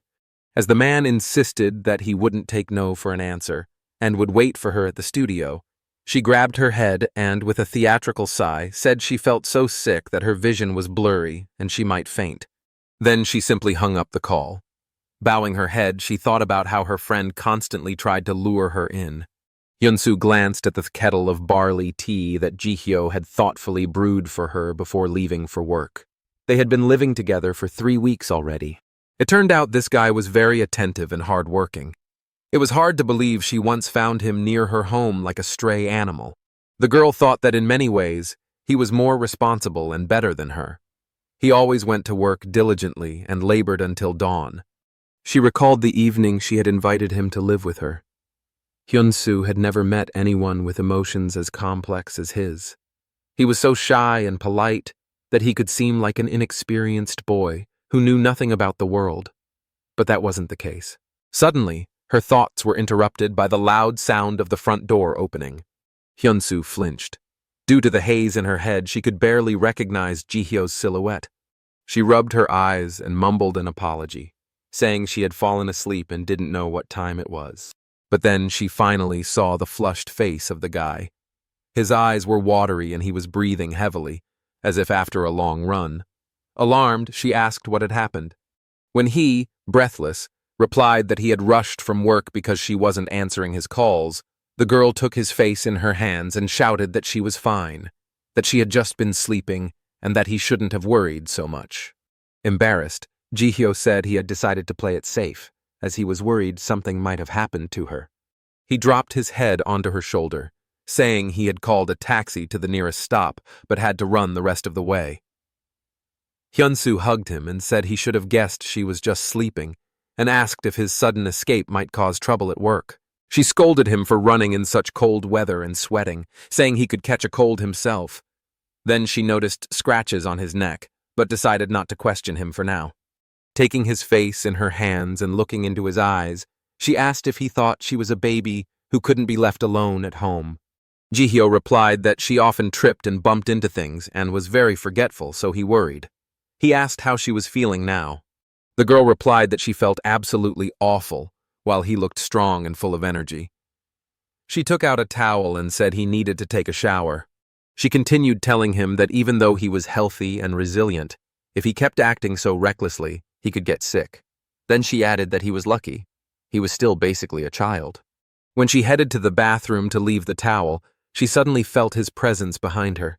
S1: As the man insisted that he wouldn't take no for an answer, and would wait for her at the studio, she grabbed her head and, with a theatrical sigh, said she felt so sick that her vision was blurry and she might faint. Then she simply hung up the call. Bowing her head, she thought about how her friend constantly tried to lure her in. Hyunsoo glanced at the kettle of barley tea that Jihyo had thoughtfully brewed for her before leaving for work. They had been living together for 3 weeks already. It turned out this guy was very attentive and hard-working. It was hard to believe she once found him near her home like a stray animal. The girl thought that in many ways, he was more responsible and better than her. He always went to work diligently and labored until dawn. She recalled the evening she had invited him to live with her. Hyunsoo had never met anyone with emotions as complex as his. He was so shy and polite that he could seem like an inexperienced boy who knew nothing about the world. But that wasn't the case. Suddenly, her thoughts were interrupted by the loud sound of the front door opening. Hyunsoo flinched. Due to the haze in her head, she could barely recognize Jihyo's silhouette. She rubbed her eyes and mumbled an apology, saying she had fallen asleep and didn't know what time it was. But then she finally saw the flushed face of the guy. His eyes were watery and he was breathing heavily, as if after a long run. Alarmed, she asked what had happened. When he, breathless, replied that he had rushed from work because she wasn't answering his calls, the girl took his face in her hands and shouted that she was fine, that she had just been sleeping, and that he shouldn't have worried so much. Embarrassed, Jihyo said he had decided to play it safe, as he was worried something might have happened to her. He dropped his head onto her shoulder, saying he had called a taxi to the nearest stop, but had to run the rest of the way. Hyunsoo hugged him and said he should have guessed she was just sleeping, and asked if his sudden escape might cause trouble at work. She scolded him for running in such cold weather and sweating, saying he could catch a cold himself. Then she noticed scratches on his neck, but decided not to question him for now. Taking his face in her hands and looking into his eyes, she asked if he thought she was a baby who couldn't be left alone at home. Jihyo replied that she often tripped and bumped into things and was very forgetful, so he worried. He asked how she was feeling now. The girl replied that she felt absolutely awful, while he looked strong and full of energy. She took out a towel and said he needed to take a shower. She continued telling him that even though he was healthy and resilient, if he kept acting so recklessly, he could get sick. Then she added that he was lucky. He was still basically a child. When she headed to the bathroom to leave the towel, she suddenly felt his presence behind her.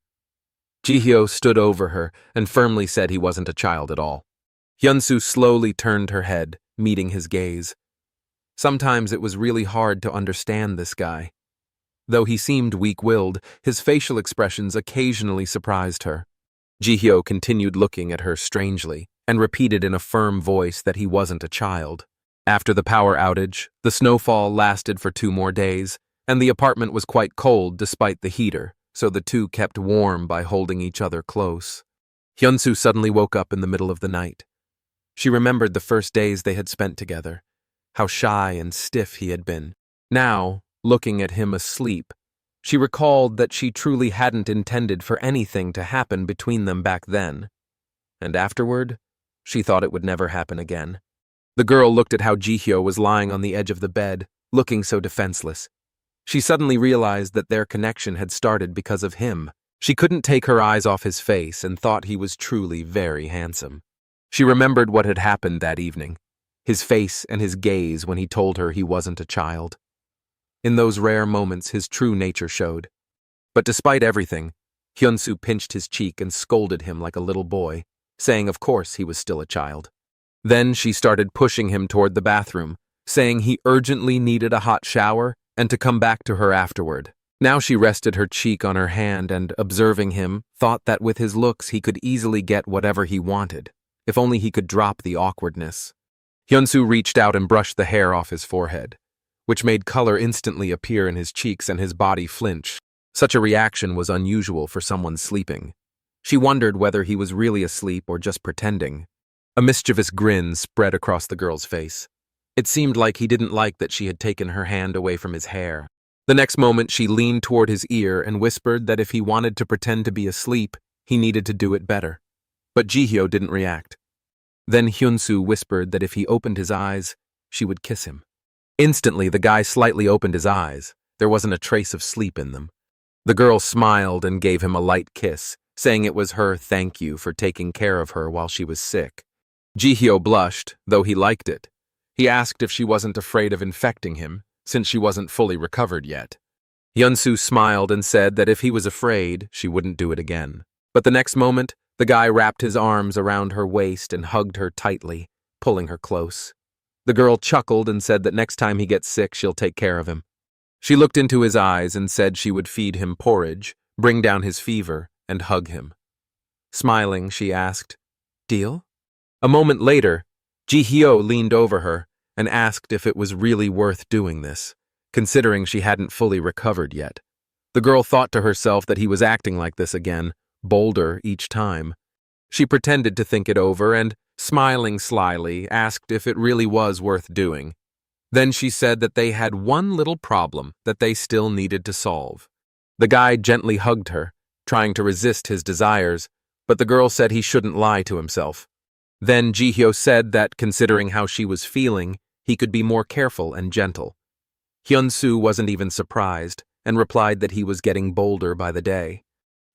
S1: Jihyo stood over her and firmly said he wasn't a child at all. Hyunsoo slowly turned her head, meeting his gaze. Sometimes it was really hard to understand this guy. Though he seemed weak-willed, his facial expressions occasionally surprised her. Jihyo continued looking at her strangely and repeated in a firm voice that he wasn't a child. After the power outage, the snowfall lasted for 2 more days, and the apartment was quite cold despite the heater, so the two kept warm by holding each other close. Hyunsoo suddenly woke up in the middle of the night. She remembered the first days they had spent together, how shy and stiff he had been. Now, looking at him asleep, she recalled that she truly hadn't intended for anything to happen between them back then. And afterward, she thought it would never happen again. The girl looked at how Jihyo was lying on the edge of the bed, looking so defenseless. She suddenly realized that their connection had started because of him. She couldn't take her eyes off his face and thought he was truly very handsome. She remembered what had happened that evening, his face and his gaze when he told her he wasn't a child. In those rare moments, his true nature showed. But despite everything, Hyunsoo pinched his cheek and scolded him like a little boy, saying of course he was still a child. Then she started pushing him toward the bathroom, saying he urgently needed a hot shower and to come back to her afterward. Now she rested her cheek on her hand and, observing him, thought that with his looks he could easily get whatever he wanted, if only he could drop the awkwardness. Hyunsoo reached out and brushed the hair off his forehead, which made color instantly appear in his cheeks and his body flinch. Such a reaction was unusual for someone sleeping. She wondered whether he was really asleep or just pretending. A mischievous grin spread across the girl's face. It seemed like he didn't like that she had taken her hand away from his hair. The next moment she leaned toward his ear and whispered that if he wanted to pretend to be asleep, he needed to do it better. But Jihyo didn't react. Then Hyunsoo whispered that if he opened his eyes, she would kiss him. Instantly, the guy slightly opened his eyes. There wasn't a trace of sleep in them. The girl smiled and gave him a light kiss, saying it was her thank you for taking care of her while she was sick. Jihyo blushed, though he liked it. He asked if she wasn't afraid of infecting him, since she wasn't fully recovered yet. Hyunsoo smiled and said that if he was afraid, she wouldn't do it again. But the next moment, the guy wrapped his arms around her waist and hugged her tightly, pulling her close. The girl chuckled and said that next time he gets sick, she'll take care of him. She looked into his eyes and said she would feed him porridge, bring down his fever, and hug him. Smiling, she asked, "Deal?" A moment later, Jihyo leaned over her and asked if it was really worth doing this, considering she hadn't fully recovered yet. The girl thought to herself that he was acting like this again, bolder each time. She pretended to think it over and, smiling slyly, asked if it really was worth doing. Then she said that they had one little problem that they still needed to solve. The guy gently hugged her, trying to resist his desires, but the girl said he shouldn't lie to himself. Then Jihyo said that, considering how she was feeling, he could be more careful and gentle. Hyunsoo wasn't even surprised, and replied that he was getting bolder by the day.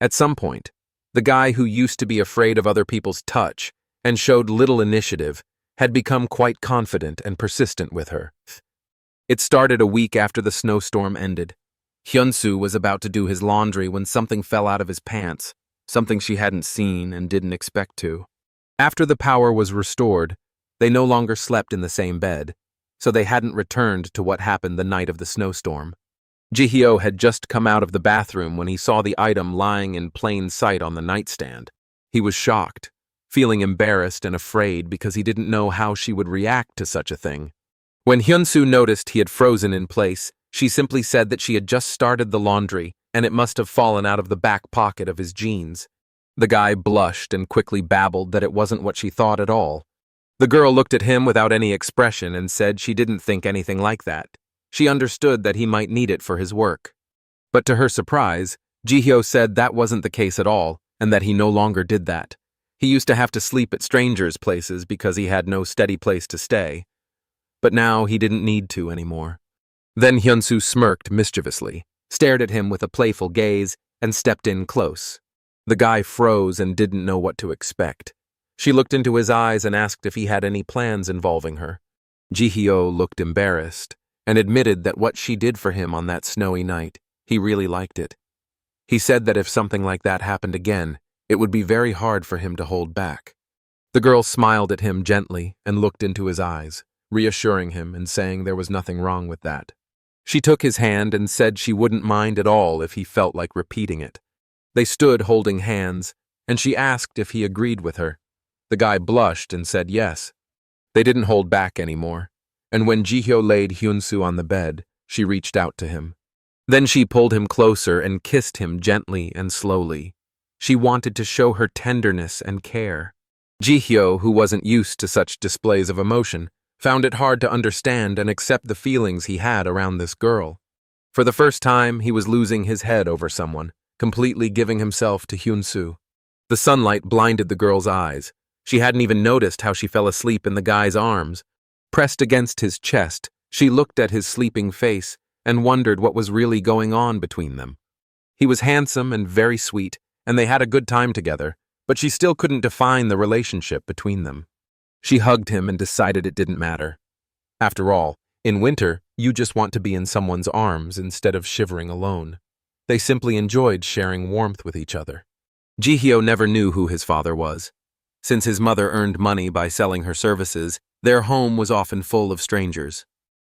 S1: At some point, the guy who used to be afraid of other people's touch and showed little initiative had become quite confident and persistent with her. It started a week after the snowstorm ended. Hyunsoo was about to do his laundry when something fell out of his pants, something she hadn't seen and didn't expect to. After the power was restored, they no longer slept in the same bed, so they hadn't returned to what happened the night of the snowstorm. Jihyo had just come out of the bathroom when he saw the item lying in plain sight on the nightstand. He was shocked, feeling embarrassed and afraid because he didn't know how she would react to such a thing. When Hyunsoo noticed he had frozen in place, she simply said that she had just started the laundry and it must have fallen out of the back pocket of his jeans. The guy blushed and quickly babbled that it wasn't what she thought at all. The girl looked at him without any expression and said she didn't think anything like that. She understood that he might need it for his work. But to her surprise, Jihyo said that wasn't the case at all, and that he no longer did that. He used to have to sleep at strangers' places because he had no steady place to stay. But now he didn't need to anymore. Then Hyunsoo smirked mischievously, stared at him with a playful gaze, and stepped in close. The guy froze and didn't know what to expect. She looked into his eyes and asked if he had any plans involving her. Jihyo looked embarrassed and admitted that what she did for him on that snowy night, he really liked it. He said that if something like that happened again, it would be very hard for him to hold back. The girl smiled at him gently and looked into his eyes, reassuring him and saying there was nothing wrong with that. She took his hand and said she wouldn't mind at all if he felt like repeating it. They stood holding hands, and she asked if he agreed with her. The guy blushed and said yes. They didn't hold back anymore, and when Jihyo laid Hyunsoo on the bed, she reached out to him. Then she pulled him closer and kissed him gently and slowly. She wanted to show her tenderness and care. Jihyo, who wasn't used to such displays of emotion, found it hard to understand and accept the feelings he had around this girl. For the first time, he was losing his head over someone, completely giving himself to Hyunsoo. The sunlight blinded the girl's eyes. She hadn't even noticed how she fell asleep in the guy's arms. Pressed against his chest, she looked at his sleeping face and wondered what was really going on between them. He was handsome and very sweet, and they had a good time together, but she still couldn't define the relationship between them. She hugged him and decided it didn't matter. After all, in winter, you just want to be in someone's arms instead of shivering alone. They simply enjoyed sharing warmth with each other. Jihyo never knew who his father was. Since his mother earned money by selling her services, their home was often full of strangers.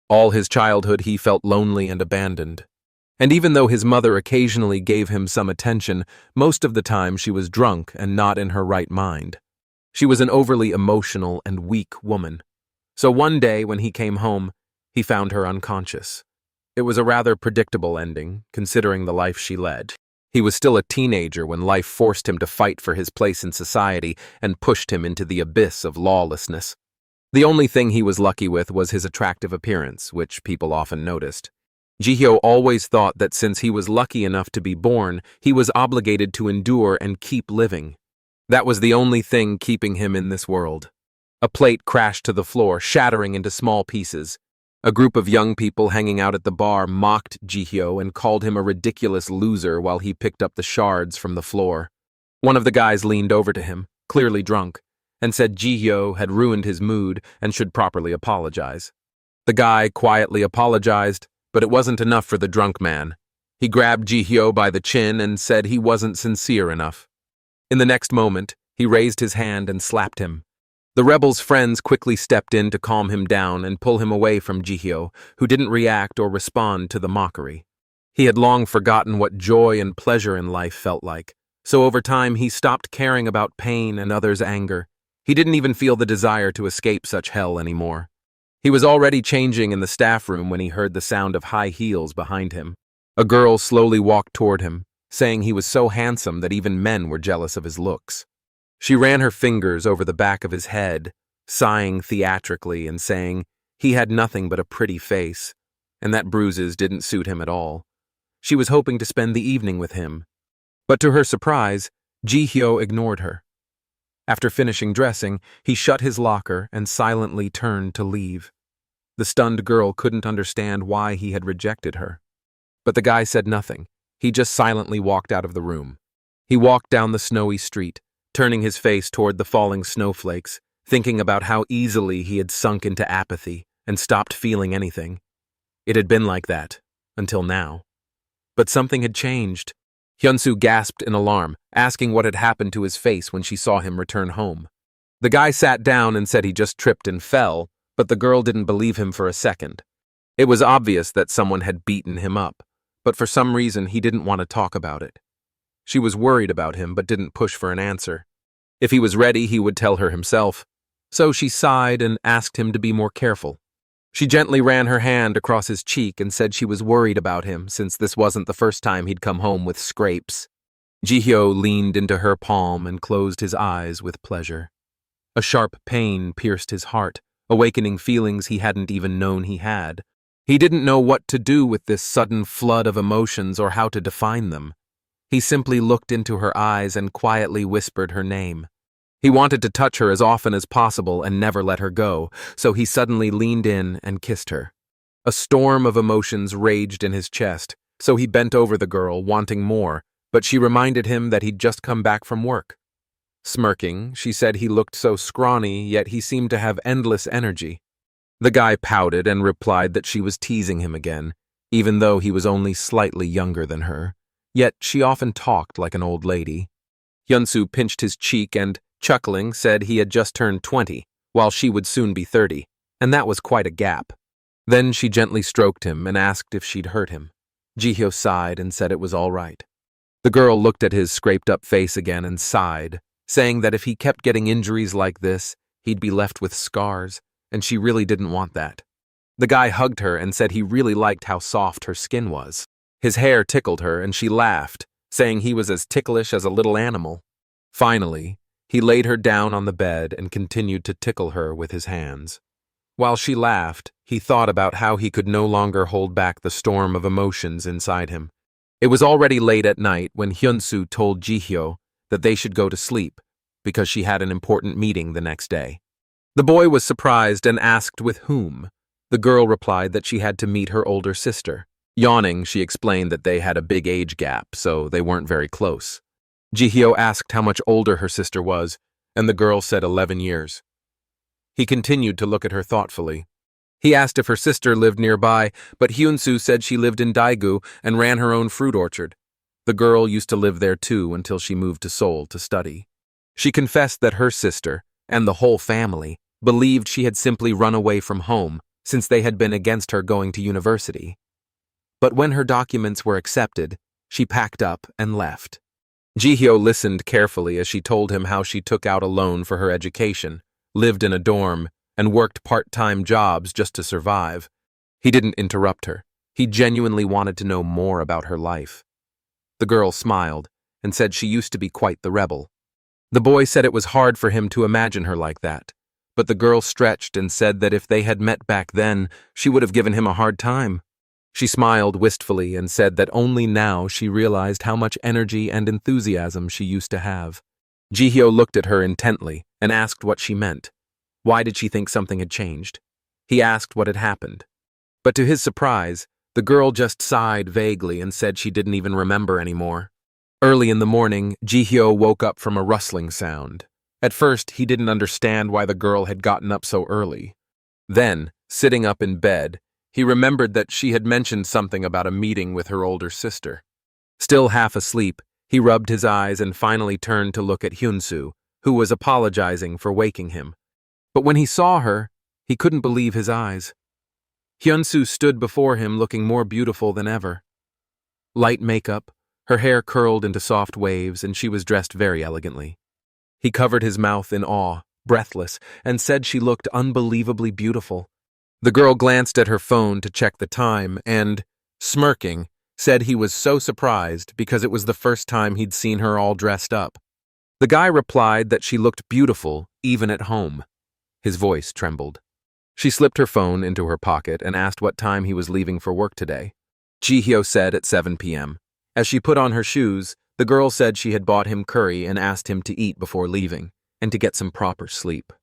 S1: All his childhood he felt lonely and abandoned. And even though his mother occasionally gave him some attention, most of the time she was drunk and not in her right mind. She was an overly emotional and weak woman. So one day when he came home, he found her unconscious. It was a rather predictable ending, considering the life she led. He was still a teenager when life forced him to fight for his place in society and pushed him into the abyss of lawlessness. The only thing he was lucky with was his attractive appearance, which people often noticed. Jihyo always thought that since he was lucky enough to be born, he was obligated to endure and keep living. That was the only thing keeping him in this world. A plate crashed to the floor, shattering into small pieces. A group of young people hanging out at the bar mocked Jihyo and called him a ridiculous loser while he picked up the shards from the floor. One of the guys leaned over to him, clearly drunk, and said Jihyo had ruined his mood and should properly apologize. The guy quietly apologized, but it wasn't enough for the drunk man. He grabbed Jihyo by the chin and said he wasn't sincere enough. In the next moment, he raised his hand and slapped him. The rebel's friends quickly stepped in to calm him down and pull him away from Jihyo, who didn't react or respond to the mockery. He had long forgotten what joy and pleasure in life felt like, so over time he stopped caring about pain and others' anger. He didn't even feel the desire to escape such hell anymore. He was already changing in the staff room when he heard the sound of high heels behind him. A girl slowly walked toward him, saying he was so handsome that even men were jealous of his looks. She ran her fingers over the back of his head, sighing theatrically and saying he had nothing but a pretty face, and that bruises didn't suit him at all. She was hoping to spend the evening with him. But to her surprise, Jihyo ignored her. After finishing dressing, he shut his locker and silently turned to leave. The stunned girl couldn't understand why he had rejected her. But the guy said nothing. He just silently walked out of the room. He walked down the snowy street, turning his face toward the falling snowflakes, thinking about how easily he had sunk into apathy and stopped feeling anything. It had been like that, until now. But something had changed. Hyunsoo gasped in alarm, asking what had happened to his face when she saw him return home. The guy sat down and said he just tripped and fell, but the girl didn't believe him for a second. It was obvious that someone had beaten him up, but for some reason he didn't want to talk about it. She was worried about him but didn't push for an answer. If he was ready, he would tell her himself. So she sighed and asked him to be more careful. She gently ran her hand across his cheek and said she was worried about him since this wasn't the first time he'd come home with scrapes. Jihyo leaned into her palm and closed his eyes with pleasure. A sharp pain pierced his heart, awakening feelings he hadn't even known he had. He didn't know what to do with this sudden flood of emotions or how to define them. He simply looked into her eyes and quietly whispered her name. He wanted to touch her as often as possible and never let her go, so he suddenly leaned in and kissed her. A storm of emotions raged in his chest, so he bent over the girl, wanting more, but she reminded him that he'd just come back from work. Smirking, she said he looked so scrawny, yet he seemed to have endless energy. The guy pouted and replied that she was teasing him again, even though he was only slightly younger than her. Yet she often talked like an old lady. Hyunsoo pinched his cheek and, chuckling, said he had just turned 20, while she would soon be 30, and that was quite a gap. Then she gently stroked him and asked if she'd hurt him. Jihyo sighed and said it was all right. The girl looked at his scraped-up face again and sighed, saying that if he kept getting injuries like this, he'd be left with scars, and she really didn't want that. The guy hugged her and said he really liked how soft her skin was. His hair tickled her, and she laughed, saying he was as ticklish as a little animal. Finally, he laid her down on the bed and continued to tickle her with his hands. While she laughed, he thought about how he could no longer hold back the storm of emotions inside him. It was already late at night when Hyunsoo told Jihyo that they should go to sleep because she had an important meeting the next day. The boy was surprised and asked with whom. The girl replied that she had to meet her older sister. Yawning, she explained that they had a big age gap, so they weren't very close. Jihyo asked how much older her sister was, and the girl said 11 years. He continued to look at her thoughtfully. He asked if her sister lived nearby, but Hyunsoo said she lived in Daegu and ran her own fruit orchard. The girl used to live there too until she moved to Seoul to study. She confessed that her sister, and the whole family, believed she had simply run away from home since they had been against her going to university. But when her documents were accepted, she packed up and left. Jihyo listened carefully as she told him how she took out a loan for her education, lived in a dorm, and worked part-time jobs just to survive. He didn't interrupt her. He genuinely wanted to know more about her life. The girl smiled and said she used to be quite the rebel. The boy said it was hard for him to imagine her like that, but the girl stretched and said that if they had met back then, she would have given him a hard time. She smiled wistfully and said that only now she realized how much energy and enthusiasm she used to have. Jihyo looked at her intently and asked what she meant. Why did she think something had changed? He asked what had happened. But to his surprise, the girl just sighed vaguely and said she didn't even remember anymore. Early in the morning, Jihyo woke up from a rustling sound. At first, he didn't understand why the girl had gotten up so early. Then, sitting up in bed, he remembered that she had mentioned something about a meeting with her older sister. Still half asleep, he rubbed his eyes and finally turned to look at Hyunsoo, who was apologizing for waking him. But when he saw her, he couldn't believe his eyes. Hyunsoo stood before him looking more beautiful than ever. Light makeup, her hair curled into soft waves, and she was dressed very elegantly. He covered his mouth in awe, breathless, and said she looked unbelievably beautiful. The girl glanced at her phone to check the time and, smirking, said he was so surprised because it was the first time he'd seen her all dressed up. The guy replied that she looked beautiful even at home. His voice trembled. She slipped her phone into her pocket and asked what time he was leaving for work today. Jihyo said at 7 p.m. As she put on her shoes, the girl said she had bought him curry and asked him to eat before leaving, and to get some proper sleep.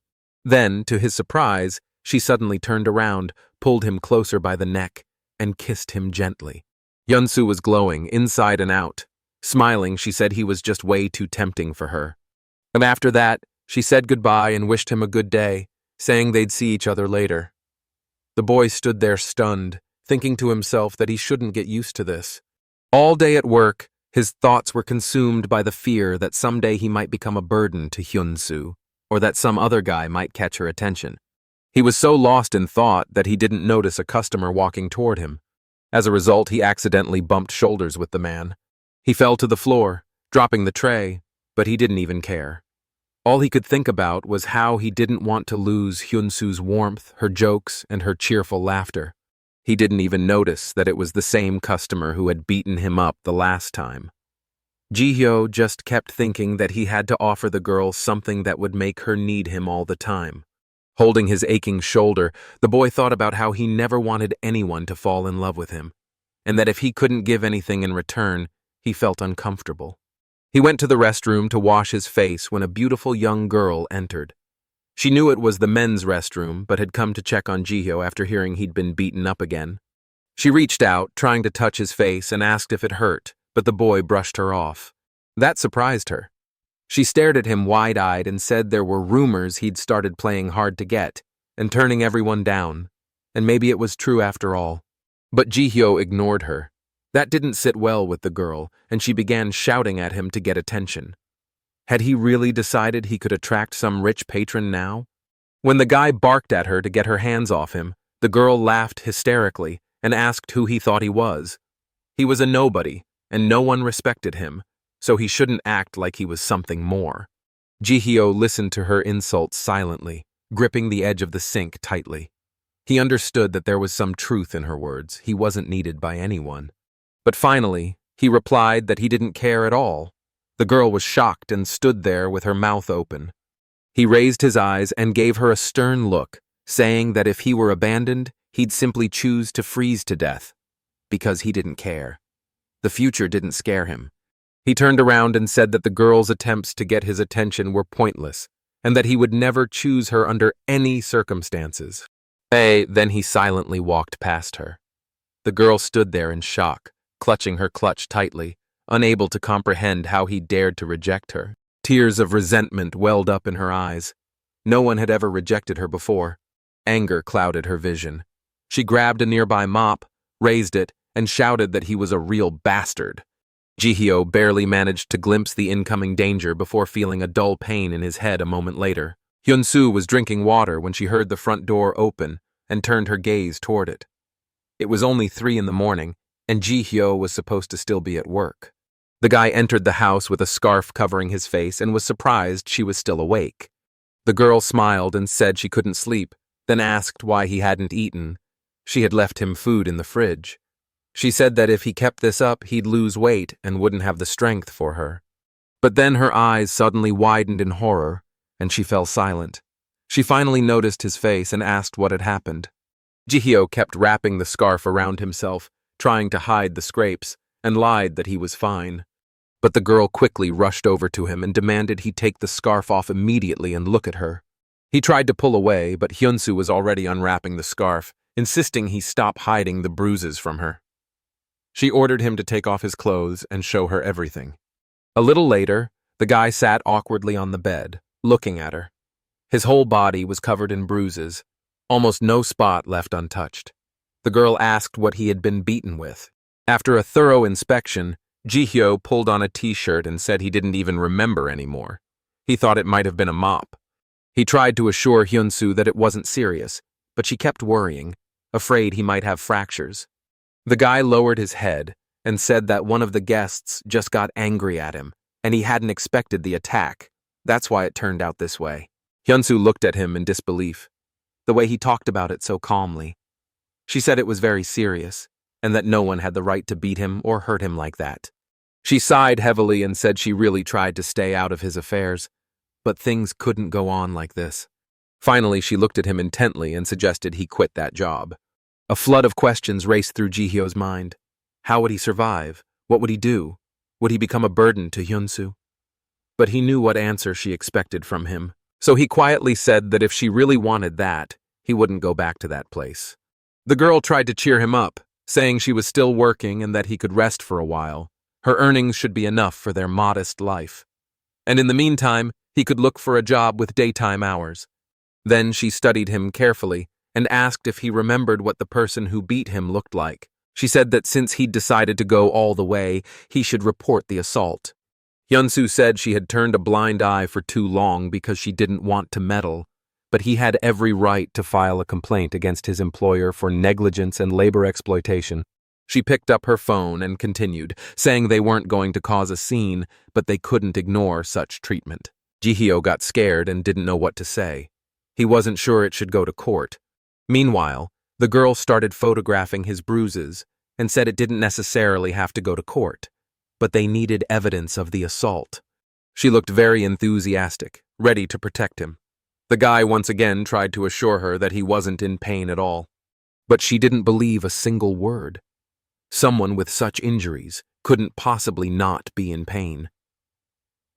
S1: Then, to his surprise, she suddenly turned around, pulled him closer by the neck, and kissed him gently. Hyunsoo was glowing, inside and out. Smiling, she said he was just way too tempting for her. And after that, she said goodbye and wished him a good day, saying they'd see each other later. The boy stood there stunned, thinking to himself that he shouldn't get used to this. All day at work, his thoughts were consumed by the fear that someday he might become a burden to Hyunsoo, or that some other guy might catch her attention. He was so lost in thought that he didn't notice a customer walking toward him. As a result, he accidentally bumped shoulders with the man. He fell to the floor, dropping the tray, but he didn't even care. All he could think about was how he didn't want to lose Hyunsoo's warmth, her jokes, and her cheerful laughter. He didn't even notice that it was the same customer who had beaten him up the last time. Jihyo just kept thinking that he had to offer the girl something that would make her need him all the time. Holding his aching shoulder, the boy thought about how he never wanted anyone to fall in love with him, and that if he couldn't give anything in return, he felt uncomfortable. He went to the restroom to wash his face when a beautiful young girl entered. She knew it was the men's restroom, but had come to check on Jihyo after hearing he'd been beaten up again. She reached out, trying to touch his face, and asked if it hurt, but the boy brushed her off. That surprised her. She stared at him wide-eyed and said there were rumors he'd started playing hard to get and turning everyone down, and maybe it was true after all. But Jihyo ignored her. That didn't sit well with the girl, and she began shouting at him to get attention. Had he really decided he could attract some rich patron now? When the guy barked at her to get her hands off him, the girl laughed hysterically and asked who he thought he was. He was a nobody, and no one respected him, so he shouldn't act like he was something more. Jihyo listened to her insults silently, gripping the edge of the sink tightly. He understood that there was some truth in her words. He wasn't needed by anyone. But finally, he replied that he didn't care at all. The girl was shocked and stood there with her mouth open. He raised his eyes and gave her a stern look, saying that if he were abandoned, he'd simply choose to freeze to death, because he didn't care. The future didn't scare him. He turned around and said that the girl's attempts to get his attention were pointless, and that he would never choose her under any circumstances. Then he silently walked past her. The girl stood there in shock, clutching her clutch tightly, unable to comprehend how he dared to reject her. Tears of resentment welled up in her eyes. No one had ever rejected her before. Anger clouded her vision. She grabbed a nearby mop, raised it, and shouted that he was a real bastard. Jihyo barely managed to glimpse the incoming danger before feeling a dull pain in his head a moment later. Hyunsoo was drinking water when she heard the front door open and turned her gaze toward it. It was only 3 in the morning, and Jihyo was supposed to still be at work. The guy entered the house with a scarf covering his face and was surprised she was still awake. The girl smiled and said she couldn't sleep, then asked why he hadn't eaten. She had left him food in the fridge. She said that if he kept this up, he'd lose weight and wouldn't have the strength for her. But then her eyes suddenly widened in horror, and she fell silent. She finally noticed his face and asked what had happened. Jihyo kept wrapping the scarf around himself, trying to hide the scrapes, and lied that he was fine. But the girl quickly rushed over to him and demanded he take the scarf off immediately and look at her. He tried to pull away, but Hyunsoo was already unwrapping the scarf, insisting he stop hiding the bruises from her. She ordered him to take off his clothes and show her everything. A little later, the guy sat awkwardly on the bed, looking at her. His whole body was covered in bruises, almost no spot left untouched. The girl asked what he had been beaten with. After a thorough inspection, Jihyo pulled on a t-shirt and said he didn't even remember anymore. He thought it might have been a mop. He tried to assure Hyunsoo that it wasn't serious, but she kept worrying, afraid he might have fractures. The guy lowered his head and said that one of the guests just got angry at him, and he hadn't expected the attack. That's why it turned out this way. Hyunsoo looked at him in disbelief, the way he talked about it so calmly. She said it was very serious, and that no one had the right to beat him or hurt him like that. She sighed heavily and said she really tried to stay out of his affairs, but things couldn't go on like this. Finally, she looked at him intently and suggested he quit that job. A flood of questions raced through Jihyo's mind. How would he survive? What would he do? Would he become a burden to Hyunsoo? But he knew what answer she expected from him, so he quietly said that if she really wanted that, he wouldn't go back to that place. The girl tried to cheer him up, saying she was still working and that he could rest for a while. Her earnings should be enough for their modest life. And in the meantime, he could look for a job with daytime hours. Then she studied him carefully and asked if he remembered what the person who beat him looked like. She said that since he'd decided to go all the way, he should report the assault. Hyunsoo said she had turned a blind eye for too long because she didn't want to meddle, but he had every right to file a complaint against his employer for negligence and labor exploitation. She picked up her phone and continued, saying they weren't going to cause a scene, but they couldn't ignore such treatment. Jihyo got scared and didn't know what to say. He wasn't sure it should go to court. Meanwhile, the girl started photographing his bruises and said it didn't necessarily have to go to court, but they needed evidence of the assault. She looked very enthusiastic, ready to protect him. The guy once again tried to assure her that he wasn't in pain at all, but she didn't believe a single word. Someone with such injuries couldn't possibly not be in pain.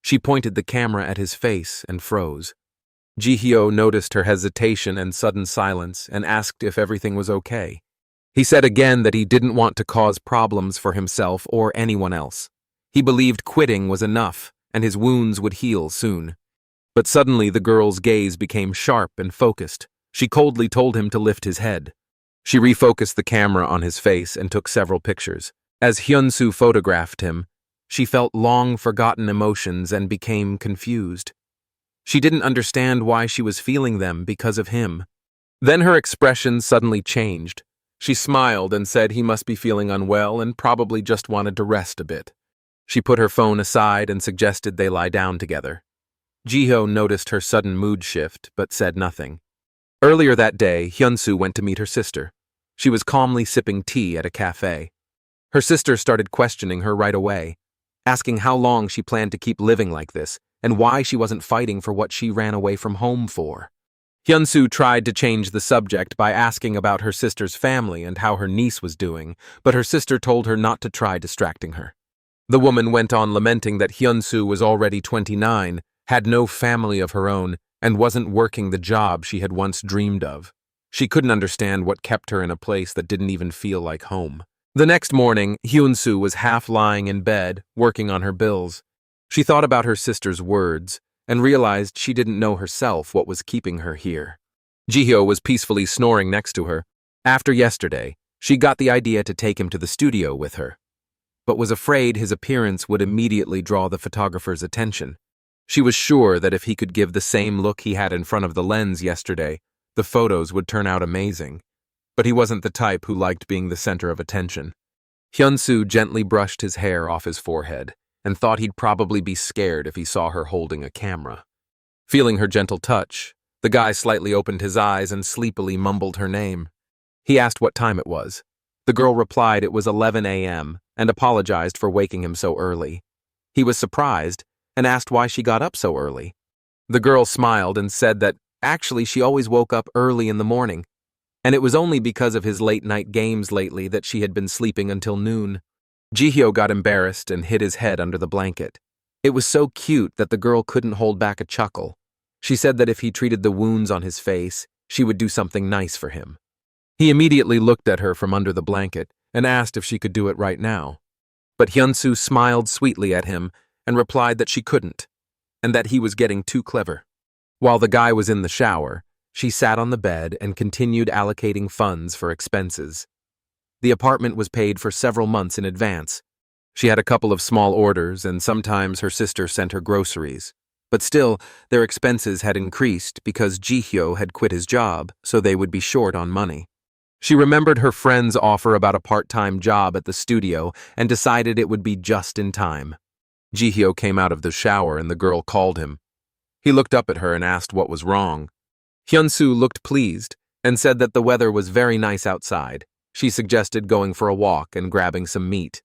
S1: She pointed the camera at his face and froze. Jihyo noticed her hesitation and sudden silence and asked if everything was okay. He said again that he didn't want to cause problems for himself or anyone else. He believed quitting was enough, and his wounds would heal soon. But suddenly the girl's gaze became sharp and focused. She coldly told him to lift his head. She refocused the camera on his face and took several pictures. As Hyunsoo photographed him, she felt long-forgotten emotions and became confused. She didn't understand why she was feeling them because of him. Then her expression suddenly changed. She smiled and said he must be feeling unwell and probably just wanted to rest a bit. She put her phone aside and suggested they lie down together. Jihyo noticed her sudden mood shift, but said nothing. Earlier that day, Hyunsoo went to meet her sister. She was calmly sipping tea at a cafe. Her sister started questioning her right away, asking how long she planned to keep living like this, and why she wasn't fighting for what she ran away from home for. Hyunsoo tried to change the subject by asking about her sister's family and how her niece was doing, but her sister told her not to try distracting her. The woman went on lamenting that Hyunsoo was already 29, had no family of her own, and wasn't working the job she had once dreamed of. She couldn't understand what kept her in a place that didn't even feel like home. The next morning, Hyunsoo was half lying in bed, working on her bills. She thought about her sister's words and realized she didn't know herself what was keeping her here. Jihyo was peacefully snoring next to her. After yesterday, she got the idea to take him to the studio with her, but was afraid his appearance would immediately draw the photographer's attention. She was sure that if he could give the same look he had in front of the lens yesterday, the photos would turn out amazing. But he wasn't the type who liked being the center of attention. Hyunsoo gently brushed his hair off his forehead and thought he'd probably be scared if he saw her holding a camera. Feeling her gentle touch, the guy slightly opened his eyes and sleepily mumbled her name. He asked what time it was. The girl replied it was 11 a.m. and apologized for waking him so early. He was surprised and asked why she got up so early. The girl smiled and said that actually she always woke up early in the morning, and it was only because of his late-night games lately that she had been sleeping until noon. Jihyo got embarrassed and hid his head under the blanket. It was so cute that the girl couldn't hold back a chuckle. She said that if he treated the wounds on his face, she would do something nice for him. He immediately looked at her from under the blanket and asked if she could do it right now. But Hyunsoo smiled sweetly at him and replied that she couldn't, and that he was getting too clever. While the guy was in the shower, she sat on the bed and continued allocating funds for expenses. The apartment was paid for several months in advance. She had a couple of small orders, and sometimes her sister sent her groceries. But still, their expenses had increased because Jihyo had quit his job, so they would be short on money. She remembered her friend's offer about a part-time job at the studio and decided it would be just in time. Jihyo came out of the shower and the girl called him. He looked up at her and asked what was wrong. Hyunsoo looked pleased and said that the weather was very nice outside. She suggested going for a walk and grabbing some meat.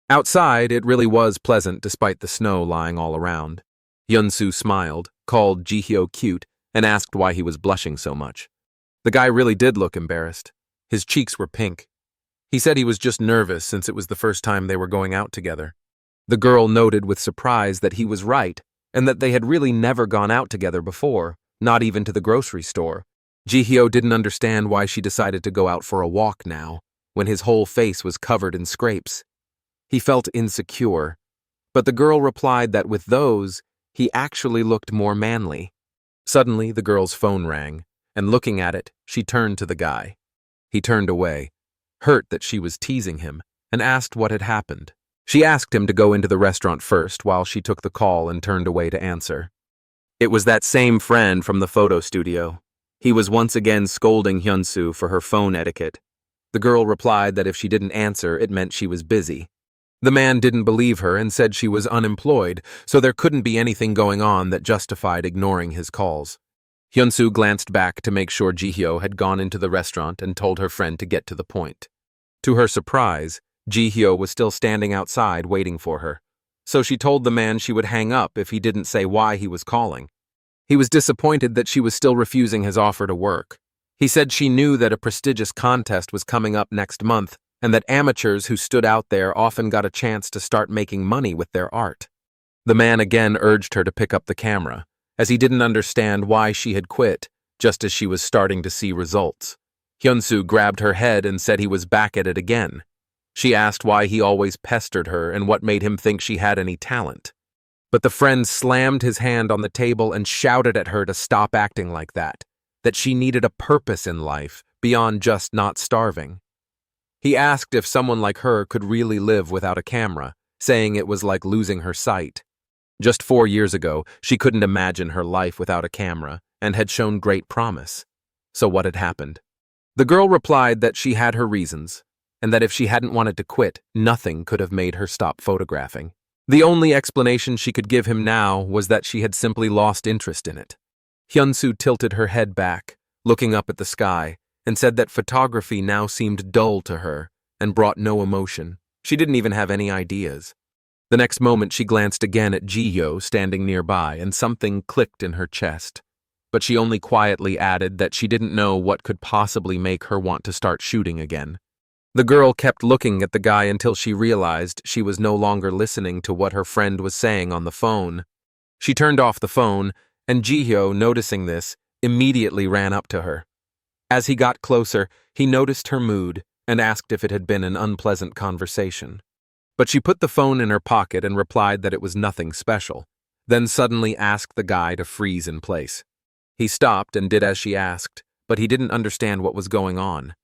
S1: Outside, it really was pleasant despite the snow lying all around. Hyunsoo smiled, called Jihyo cute, and asked why he was blushing so much. The guy really did look embarrassed. His cheeks were pink. He said he was just nervous since it was the first time they were going out together. The girl noted with surprise that he was right and that they had really never gone out together before, not even to the grocery store. Jihyo didn't understand why she decided to go out for a walk now, when his whole face was covered in scrapes. He felt insecure, but the girl replied that with those, he actually looked more manly. Suddenly, the girl's phone rang, and looking at it, she turned to the guy. He turned away, hurt that she was teasing him, and asked what had happened. She asked him to go into the restaurant first while she took the call and turned away to answer. It was that same friend from the photo studio. He was once again scolding Hyunsoo for her phone etiquette. The girl replied that if she didn't answer, it meant she was busy. The man didn't believe her and said she was unemployed, so there couldn't be anything going on that justified ignoring his calls. Hyunsoo glanced back to make sure Jihyo had gone into the restaurant and told her friend to get to the point. To her surprise, Jihyo was still standing outside waiting for her, so she told the man she would hang up if he didn't say why he was calling. He was disappointed that she was still refusing his offer to work. He said she knew that a prestigious contest was coming up next month and that amateurs who stood out there often got a chance to start making money with their art. The man again urged her to pick up the camera, as he didn't understand why she had quit, just as she was starting to see results. Hyunsoo grabbed her head and said he was back at it again. She asked why he always pestered her and what made him think she had any talent. But the friend slammed his hand on the table and shouted at her to stop acting like that she needed a purpose in life beyond just not starving. He asked if someone like her could really live without a camera, saying it was like losing her sight. Just 4 years ago, she couldn't imagine her life without a camera and had shown great promise. So what had happened? The girl replied that she had her reasons, and that if she hadn't wanted to quit, nothing could have made her stop photographing. The only explanation she could give him now was that she had simply lost interest in it. Hyunsoo tilted her head back, looking up at the sky, and said that photography now seemed dull to her and brought no emotion. She didn't even have any ideas. The next moment she glanced again at Jihyo standing nearby and something clicked in her chest. But she only quietly added that she didn't know what could possibly make her want to start shooting again. The girl kept looking at the guy until she realized she was no longer listening to what her friend was saying on the phone. She turned off the phone, and Jihyo, noticing this, immediately ran up to her. As he got closer, he noticed her mood and asked if it had been an unpleasant conversation. But she put the phone in her pocket and replied that it was nothing special, then suddenly asked the guy to freeze in place. He stopped and did as she asked, but he didn't understand what was going on.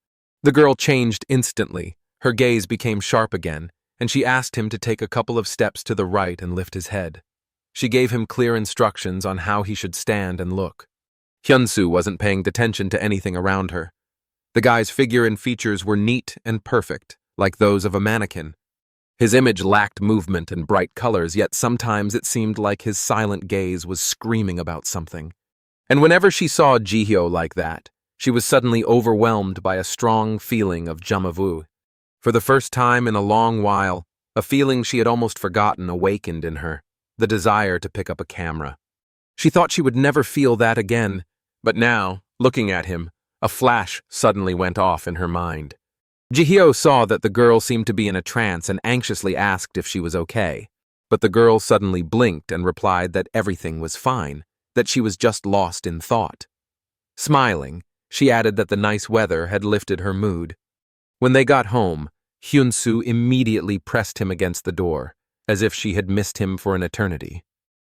S1: The girl changed instantly. Her gaze became sharp again, and she asked him to take a couple of steps to the right and lift his head. She gave him clear instructions on how he should stand and look. Hyunsoo wasn't paying attention to anything around her. The guy's figure and features were neat and perfect, like those of a mannequin. His image lacked movement and bright colors, yet sometimes it seemed like his silent gaze was screaming about something. And whenever she saw Jihyo like that, she was suddenly overwhelmed by a strong feeling of déjà vu. For the first time in a long while, a feeling she had almost forgotten awakened in her, the desire to pick up a camera. She thought she would never feel that again, but now, looking at him, a flash suddenly went off in her mind. Jihyo saw that the girl seemed to be in a trance and anxiously asked if she was okay. But the girl suddenly blinked and replied that everything was fine, that she was just lost in thought. Smiling, she added that the nice weather had lifted her mood. When they got home, Hyunsoo immediately pressed him against the door, as if she had missed him for an eternity.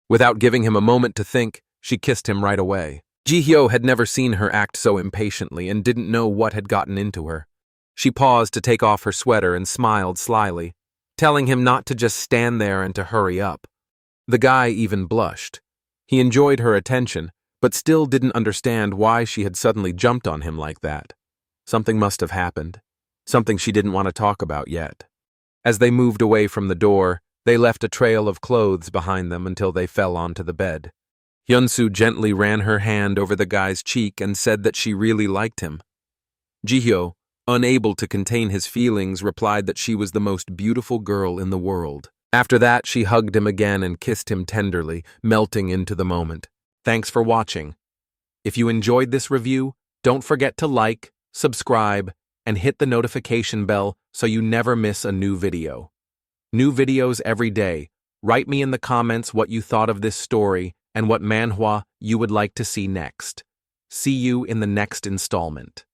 S1: Without giving him a moment to think, she kissed him right away. Jihyo had never seen her act so impatiently and didn't know what had gotten into her. She paused to take off her sweater and smiled slyly, telling him not to just stand there and to hurry up. The guy even blushed. He enjoyed her attention, but still didn't understand why she had suddenly jumped on him like that. Something must have happened, something she didn't want to talk about yet. As they moved away from the door, they left a trail of clothes behind them until they fell onto the bed. Hyunsoo gently ran her hand over the guy's cheek and said that she really liked him. Jihyo, unable to contain his feelings, replied that she was the most beautiful girl in the world. After that, she hugged him again and kissed him tenderly, melting into the moment. Thanks for watching. If you enjoyed this review, don't forget to like, subscribe, and hit the notification bell so you never miss a new video. New videos every day. Write me in the comments what you thought of this story and what manhwa you would like to see next. See you in the next installment.